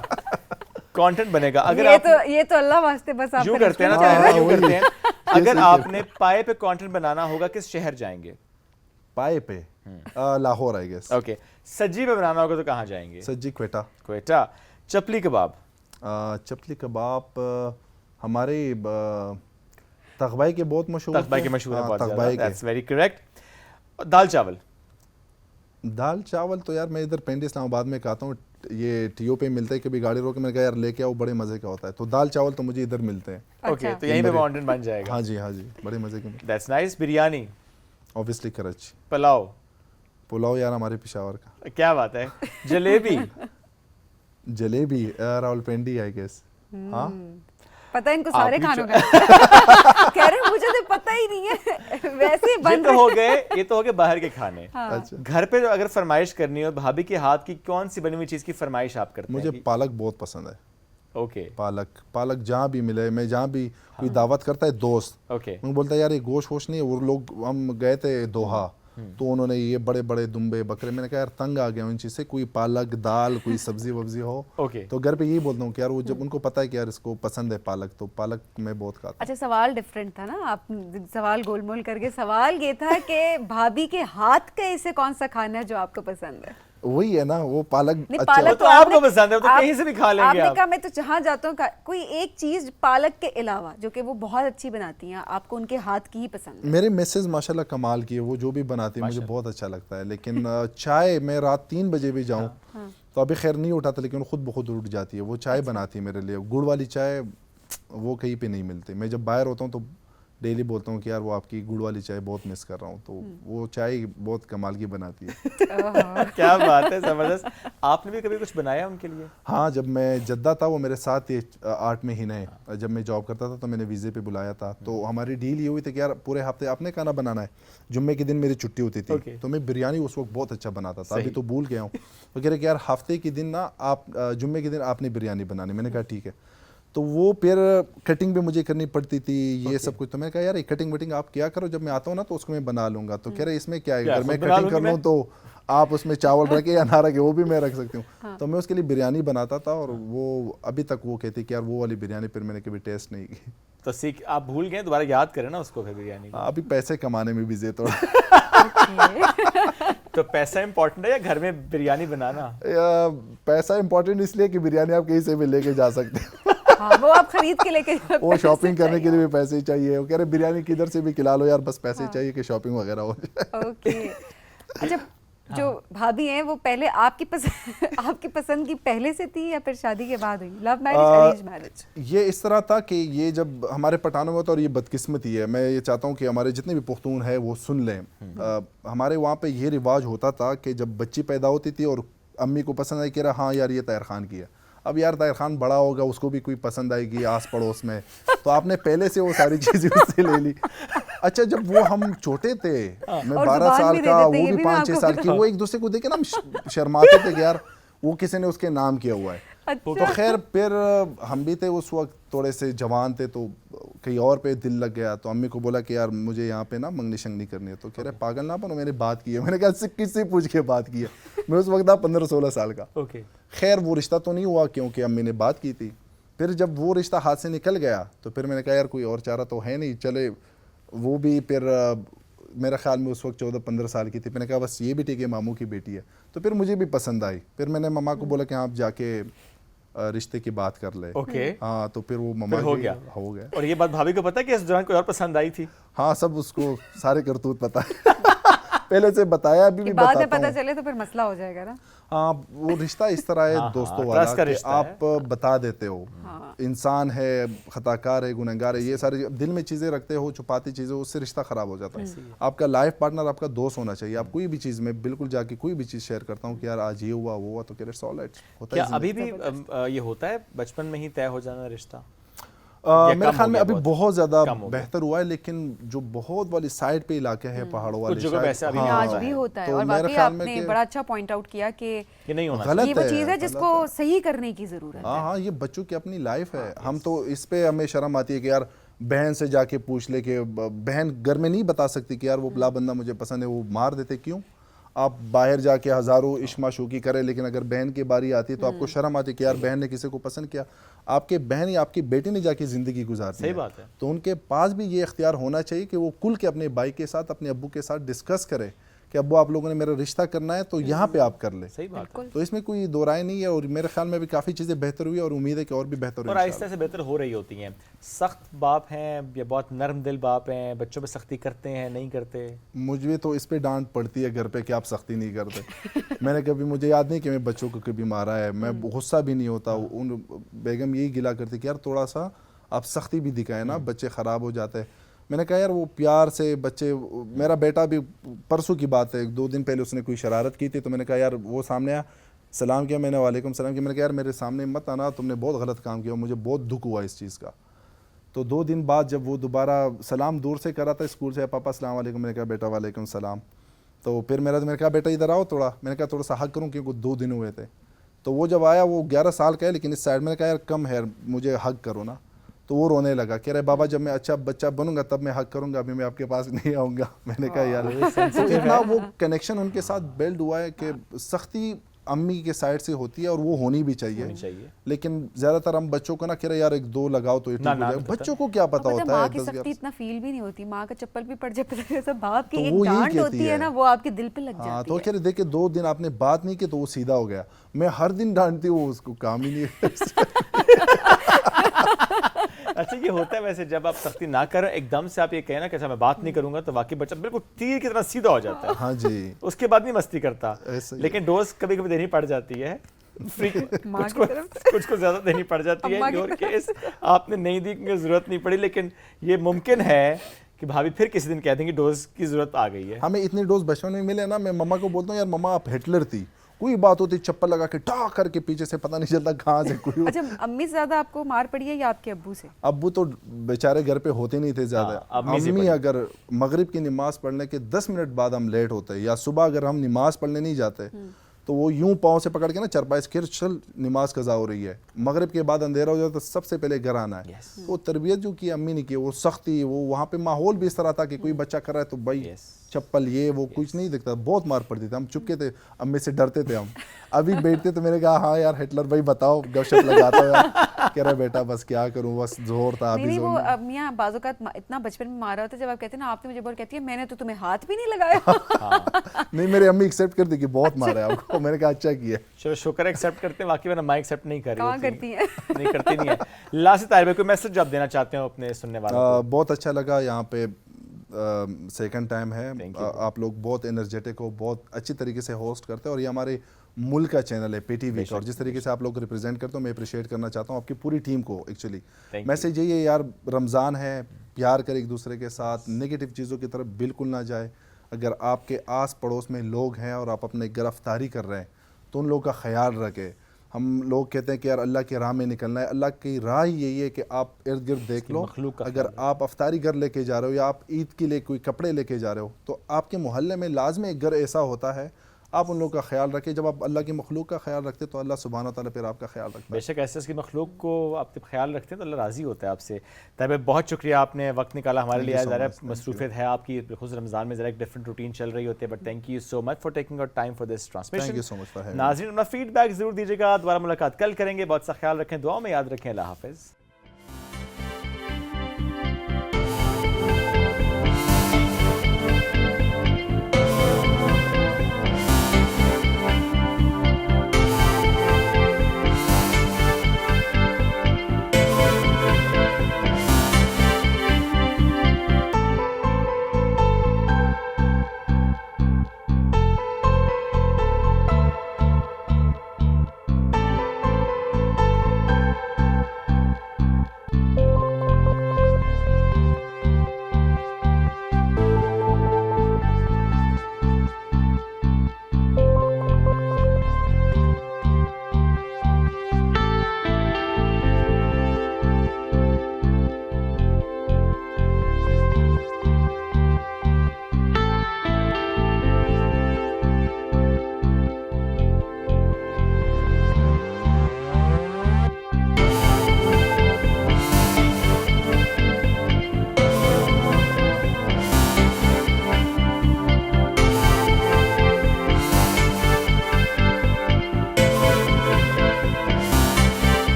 کانٹینٹ بنے گا. اگر یہ تو اللہ واسطے بس آپ یوں کرتے ہیں نا, اگر آپ نے پائے پہ کنٹینٹ بنانا ہوگا کس شہر جائیں گے؟ پائے پہ لاہور آئی گیس. اوکے. سجی پہ بنانا ہوگا تو کہاں جائیں گے؟ سجی کوئٹہ. کوئٹہ. چپلی کباب. چپلی کباب ہمارے تغبائی کے بہت مشہور. تغبائی کے مشہور ہیں بہت زیادہ. تغبائی کے. That's very correct. دال چاول. دال چاول تو یار میں ادھر پنڈی اسلام آباد میں کھاتا ہوں, یہ ٹی او پہ ملتا ہے, کبھی گاڑی روک کے میں نے کہا یار لے کے آؤ, بڑے مزے کا ہوتا ہے. تو دال چاول تو مجھے ادھر ملتے ہیں. اوکے, تو یہیں پہ ماؤنٹین بن جائے گا. ہاں جی بڑے مزے کے. That's nice. Biryani. Obviously Karachi. Pulao. Pulao یار ہمارے پشاور کا. کیا بات ہے. جلیبی. Jalebi Rawalpindi I guess. ہاں پتہ ہے ان کو سارے کھانوں کا. کہہ رہے مجھے تو پتہ ہی نہیں ہے, ویسے ہی بن یہ تو ہو گئے باہر کے کھانے. اچھا. گھر پہ اگر فرمائش کرنی ہو بھابھی کے ہاتھ کی کون سی بنی ہوئی چیز کی فرمائش آپ کرتے ہیں؟ مجھے پالک بہت پسند ہے. اوکے. پالک جہاں بھی ملے, میں جہاں بھی کوئی دعوت کرتا ہے دوست, اوکے, میں بولتا ہے یار یہ گوشت نہیں ہے. وہ لوگ ہم گئے تھے دوحہ, تو انہوں نے یہ بڑے بڑے دمبے بکرے, میں نے کہا یار تنگ آ گیا ان چیز سے, کوئی پالک دال کوئی سبزی وبزی ہو. اوکے. تو گھر پہ یہی بولتا ہوں کہ یار وہ جب ان کو پتہ ہے کہ یار اس کو پسند ہے پالک, تو پالک میں بہت کھاتا ہوں. اچھا سوال ڈفرینٹ تھا نا, آپ سوال گول مول کر کے سوال یہ تھا کہ بھابھی کے ہاتھ کا ایسے کون سا کھانا ہے جو آپ کو پسند ہے؟ وہی ہے نا وہ پالک. وہ تو آپ کو پسند ہے, وہ تو کہیں سے بھی کھا لیں گے آپ. آپ. نے کہا میں تو جہاں جاتا ہوں کوئی ایک چیز پالک کے علاوہ جو کہ وہ بہت اچھی بناتی ہیں, آپ کو ان کے ہاتھ کی ہی پسند ہے؟ میرے مسز ماشاءاللہ کمال کی ہے, وہ جو بھی بناتی ہے مجھے بہت اچھا لگتا ہے. لیکن چائے میں رات 3 بجے بھی جاؤں تو ابھی خیر نہیں اٹھاتا, لیکن خود بخود اٹھ جاتی ہے. وہ چائے بناتی ہے میرے لیے, گڑ والی چائے, وہ کہیں پہ نہیں ملتی. میں جب باہر ہوتا ہوں تو ڈیلی بولتا ہوں کہ یار وہ آپ کی گڑ والی چائے بہت مس کر رہا ہوں. تو وہ چائے بہت کمال کی بناتی ہے. کیا بات ہے, زبردست. آپ نے بھی کبھی کچھ بنایا ان کے لیے؟ ہاں, جب میں جدہ تھا وہ میرے ساتھ 8 مہینے جب میں جاب کرتا تھا, تو میں نے ویزے پہ بلایا تھا. تو ہماری ڈیل یہ ہوئی تھی کہ یار پورے ہفتے آپ نے کھانا بنانا ہے. جمعے کے دن میری چھٹی ہوتی تھی, تو میں بریانی اس وقت بہت اچھا بناتا تھا, ابھی تو بھول گیا ہوں. تو کہہ رہے کہ یار ہفتے کے دن نا آپ جمعے کے دن آپ نے بریانی بنانی. میں نے کہا ٹھیک ہے. تو وہ پھر کٹنگ بھی مجھے کرنی پڑتی تھی, یہ سب کچھ. تو میں نے کہا یار کٹنگ وٹنگ آپ کیا کرو, جب میں آتا ہوں نا تو اس کو میں بنا لوں گا. تو کہہ رہے اس میں کیا ہے, اگر میں کٹنگ کر لوں تو آپ اس میں چاول رکھے یا نہ رکھے, وہ بھی میں رکھ سکتی ہوں. تو میں اس کے لیے بریانی بناتا تھا, اور وہ ابھی تک وہ کہتی کہ یار وہ والی بریانی پھر میں نے کبھی ٹیسٹ نہیں کی. تو سیکھ آپ بھول گئے, دوبارہ یاد کریں نا اس کو پھر بریانی. ابھی پیسے کمانے میں بزی تھوڑا. تو پیسہ امپورٹنٹ ہے یا گھر میں بریانی بنانا؟ پیسہ امپورٹنٹ اس لیے کہ بریانی آپ کہیں سے بھی لے کے جا سکتے ہیں. وہ آپ خرید کے لے کے, وہ شاپنگ کرنے کے لیے بھی پیسے چاہیے. وہ کہہ رہے بریانی کدھر سے بھی کھلا لو یار, بس پیسے چاہیے کہ شاپنگ وغیرہ ہو جائے. اوکے. اچھا جو بھابھی ہیں وہ پہلے آپ کی پسند کی پہلے سے تھی یا پھر شادی کے بعد ہوئی؟ Love marriage, arrange marriage? یہ اس طرح تھا کہ یہ جب ہمارے پٹھانوں میں تھا, اور یہ بدقسمتی ہے, میں یہ چاہتا ہوں کہ ہمارے جتنے بھی پختون ہیں وہ سن لیں. ہمارے وہاں پہ یہ رواج ہوتا تھا کہ جب بچی پیدا ہوتی تھی اور امی کو پسند آئی کہ رہا ہاں یار یہ طاہر خان کی ہے. اب یار طاہر خان بڑا ہوگا, اس کو بھی کوئی پسند آئے گی آس پڑوس میں, تو آپ نے پہلے سے وہ ساری چیزیں اس سے لے لی. اچھا جب وہ ہم چھوٹے تھے, میں 12 سال کا, وہ بھی 5-6 سال کی, وہ ایک دوسرے کو دیکھ کے نا شرماتے تھے کہ یار وہ کسی نے اس کے نام کیا ہوا ہے. تو خیر پھر ہم بھی تھے اس وقت تھوڑے سے جوان تھے, تو کہیں اور پہ دل لگ گیا. تو امی کو بولا کہ یار مجھے یہاں پہ نا منگنی شنگنی کرنی ہے. تو کہہ رہے پاگل نہ بنو, میں نے بات کی ہے. میں نے کہا کس سے پوچھ کے بات کی ہے, میں اس وقت تھا 15-16 سال کا. خیر وہ رشتہ تو نہیں ہوا کیونکہ امی نے بات کی تھی. پھر جب وہ رشتہ ہاتھ سے نکل گیا تو پھر میں نے کہا یار کوئی اور چارہ تو ہے نہیں, چلے. وہ بھی پھر میرا خیال میں اس وقت 14-15 سال کی تھی. میں نے کہا بس یہ بھی ٹھیک ہے, ماموں کی بیٹی ہے. تو پھر مجھے بھی پسند آئی. پھر میں نے مما کو بولا کہ آپ جا کے رشتے کی بات کر لے. ہاں تو پھر وہ مما ہو گیا. اور یہ بات بھابھی کو پتہ ہے کہ اس دوران کوئی اور پسند آئی تھی؟ ہاں سب اس کو سارے کرتوت پتہ ہے. پہلے سے بتایا, ابھی بھی بعد میں بتاتا پتہ ہوں. چلے تو پھر مسئلہ ہو جائے گا نا. ہاں وہ رشتہ اس طرح ہے دوستوں والا کہ آپ بتا دیتے ہو, انسان ہے, خطا کار ہے, گنہگار ہے, یہ ساری دل میں چیزیں رکھتے ہو, چھپاتی چیزیں, اس سے رشتہ خراب ہو جاتا ہے. آپ کا لائف پارٹنر آپ کا دوست ہونا چاہیے. آپ کوئی بھی چیز میں بالکل جا کے کوئی بھی چیز شیئر کرتا ہوں کہ یار آج یہ ہوا وہ ہوا, تو کہہ رہے سال ایٹ ہوتا ہے. کیا ابھی بھی یہ ہوتا ہے بچپن میں ہی طے ہو جانا رشتہ؟ میرے خیال میں ابھی بہت زیادہ بہتر ہوا ہے, لیکن جو بہت والی سائڈ پہ علاقے ہیں پہاڑوں والے, آج بھی ہوتا ہے. اور واقعی آپ نے بڑا اچھا پوائنٹ آؤٹ کیا کہ نہیں ہونا, یہ وہ چیز ہے جس کو صحیح کرنے کی ضرورت ہے. ہاں یہ بچوں کی اپنی لائف ہے. ہم تو اس پہ ہمیں شرم آتی ہے کہ یار بہن سے جا کے پوچھ لے, کہ بہن گھر میں نہیں بتا سکتی کہ یار وہ بلا بندہ مجھے پسند ہے, وہ مار دیتے. کیوں؟ آپ باہر جا کے ہزاروں عشق معشوقی کریں، لیکن اگر بہن کی باری آتی ہے تو آپ کو شرم آتی ہے کہ یار بہن نے کسی کو پسند کیا، آپ کے بہن یا آپ کی بیٹی نے جا کے زندگی گزارتی ہے. صحیح بات ہے. تو ان کے پاس بھی یہ اختیار ہونا چاہیے کہ وہ کھل کے اپنے بھائی کے ساتھ، اپنے ابو کے ساتھ ڈسکس کرے کہ ابو آپ لوگوں نے میرا رشتہ کرنا ہے تو یہاں پہ آپ کر لیں. صحیح بات ہے. تو اس میں کوئی دو رائے نہیں ہے، اور میرے خیال میں بھی کافی چیزیں بہتر ہوئی اور امید ہے کہ اور بھی بہتر اور ہوئی. آہستہ سے بہتر ہو رہی ہوتی ہیں. سخت باپ ہیں یا بہت نرم دل باپ ہیں، بچوں پہ سختی کرتے ہیں نہیں کرتے؟ مجھے تو اس پہ ڈانٹ پڑتی ہے گھر پہ کہ آپ سختی نہیں کرتے. میں نے کبھی، مجھے یاد نہیں کہ میں بچوں کو کبھی مارا ہے، میں غصہ بھی نہیں ہوتا. ان بیگم یہی گلا کرتی کہ یار تھوڑا سا آپ سختی بھی دکھائیں نا، بچے خراب ہو جاتے ہیں. میں نے کہا یار وہ پیار سے بچے، میرا بیٹا بھی پرسوں کی بات ہے 2 دن پہلے اس نے کوئی شرارت کی تھی، تو میں نے کہا یار وہ سامنے آیا، سلام کیا میں نے، وعلیکم السلام کیا. میں نے کہا یار میرے سامنے مت آنا، تم نے بہت غلط کام کیا، مجھے بہت دکھ ہوا اس چیز کا. تو 2 دن بعد جب وہ دوبارہ سلام دور سے کر رہا تھا اسکول سے، پاپا السلام علیکم، میں نے کہا بیٹا وعلیکم السلام. تو پھر میں نے کہا بیٹا ادھر آؤ تھوڑا، میں نے کہا تھوڑا سا حق کروں کیونکہ 2 دن ہوئے تھے. تو وہ جب آیا، وہ 11 سال کا ہے لیکن اس سائڈ، میں نے کہا یار کم ہے مجھے حق کرو نا. تو وہ رونے لگا، کہہ رہے بابا جب میں اچھا بچہ بنوں گا تب میں حق کروں گا، ابھی میں آپ کے پاس نہیں آؤں گا. میں نے کہا یار اتنا وہ کنیکشن ان کے ساتھ بلڈ ہوا ہے کہ سختی امی کے سائڈ سے ہوتی ہے اور وہ ہونی بھی چاہیے. لیکن زیادہ تر ہم بچوں کو نا کہہ رہے یار 1-2 لگاؤ تو یہ ٹھیک ہو جائے. بچوں کو کیا پتا ہوتا ہے، ماں کی سختی اتنا فیل بھی نہیں ہوتی، ماں کا چپل بھی پڑ جائے تو باپ کی ایک ڈانٹ ہوتی ہے نا، وہ آپ کے دل پہ لگ جاتی ہے. ہاں تو کہہ رہے دیکھیں 2 دن آپ نے بات نہیں کی تو وہ سیدھا ہو گیا. میں ہر دن ڈانٹتی ہوں اس کو، کام ہی نہیں ہے. اچھا یہ ہوتا ہے ویسے جب آپ سختی نہ کریں، ایک دم سے آپ یہ کہیں نا کہ اچھا میں بات نہیں کروں گا، تو واقعی بچہ بالکل تیر کی طرح سیدھا ہو جاتا ہے. ہاں جی، اس کے بعد نہیں مستی کرتا. لیکن ڈوز کبھی کبھی دینی پڑ جاتی ہے، کچھ کو زیادہ دینی پڑ جاتی ہے. یور کیس آپ نے نہیں دی کیونکہ ضرورت نہیں پڑی، لیکن یہ ممکن ہے کہ بھابھی پھر کسی دن کہہ دیں کہ ڈوز کی ضرورت آ گئی ہے. ہمیں اتنے ڈوز بچپن میں ملے نا، میں مما کو بولتا ہوں یار مما آپ ہٹلر تھی، کوئی بات ہوتی چپل لگا کے ٹا کر کے پیچھے سے پتہ نہیں چلتا کہاں سے کوئی. اچھا امی سے زیادہ آپ کو مار پڑی ہے یا آپ کے ابو سے؟ ابو تو بیچارے گھر پہ ہوتے نہیں تھے زیادہ. امی اگر مغرب کی نماز پڑھنے کے 10 منٹ بعد ہم لیٹ ہوتے یا صبح اگر ہم نماز پڑھنے نہیں جاتے تو وہ یوں پاؤں سے پکڑ کے نا چرپائی سے پھر چل نماز قضا ہو رہی ہے. مغرب کے بعد اندھیرا ہو جاتا تو سب سے پہلے گھر آنا ہے. وہ تربیت جو کی امی نے کی، وہ سختی، وہ وہاں پہ ماحول بھی اس طرح تھا کہ کوئی بچہ کر رہا ہے تو بھائی چپل یہ وہ کچھ نہیں دکھتا. بہت مار پڑتی تھی، ہم چپکے تھے، امی سے ڈرتے تھے ہم. ابھی بیٹھتے تو میں نے کہا ہاں یار ہٹلر بھائی بتاؤ، گپ شپ لگاتا ہوں. کہہ رہا بیٹا بس کیا کروں، بس زور تھا. نہیں وہ امیاں بعض اوقات اتنا بچپن میں مارا ہوتا ہے، جب آپ کہتے ہیں نا آپ نے مجھے بول کہتی ہے میں نے تو تمہیں ہاتھ بھی نہیں لگایا. نہیں میری امی ایکسیپٹ کرتی کہ بہت مارا ہے آپ کو. میں نے کہا اچھا کیا. چلو شکر ایکسیپٹ کرتے ہیں، واقعی میں ماں ایکسیپٹ نہیں کر رہی کہاں کرتی ہیں، نہیں کرتی نہیں ہے. لاسٹ طاہر بھائی کوئی میسج آپ دینا چاہتے ہو اپنے سننے والوں کو؟ بہت اچھا لگا یہاں پہ، سیکنڈ ٹائم ہے. آپ لوگ بہت انرجیٹک ہو، بہت اچھی طریقے سے ہوسٹ کرتے ہیں، اور یہ ہمارے ملک کا چینل ہے پی ٹی وی کا، اور جس طریقے سے آپ لوگ ریپرزینٹ کرتے ہو میں اپریشیٹ کرنا چاہتا ہوں آپ کی پوری ٹیم کو. ایکچولی میسج یہی ہے یار رمضان ہے، پیار کرے ایک دوسرے کے ساتھ، نگیٹو چیزوں کی طرف بالکل نہ جائے. اگر آپ کے آس پڑوس میں لوگ ہیں اور آپ اپنے گرفتاری کر رہے ہیں تو ان لوگوں کا خیال رکھیں. ہم لوگ کہتے ہیں کہ یار اللہ کی راہ میں نکلنا ہے، اللہ کی راہ یہی ہے کہ آپ ارد گرد دیکھ لو. اگر آپ افطاری گھر لے کے جا رہے ہو یا آپ عید کے لیے کوئی کپڑے لے کے جا رہے ہو تو آپ کے محلے میں لازمی ایک گھر ایسا ہوتا ہے، آپ ان لوگوں کا خیال رکھیں. جب آپ اللہ کی مخلوق کا خیال رکھتے تو اللہ سبحانہ وتعالیٰ پھر آپ کا خیال رکھتا ہے. بے شک ایسے اس کی مخلوق کو آپ جب خیال رکھتے ہیں تو اللہ راضی ہوتا ہے آپ سے. طیب بہت شکریہ، آپ نے وقت نکالا ہمارے لیے. ذرا مصروفیت ہے آپ کی، خصوصاً رمضان میں ذرا ایک ڈفرنٹ روٹین چل رہی ہوتی ہے، but thank you so much for taking our time for this transmission. Thank you so much for having. ناظرین اپنا فیڈ بیک ضرور دیجیے گا. دوبارہ ملاقات کل کریں گے. بہت سا خیال رکھیں، دعاؤں میں یاد رکھیں. اللہ حافظ.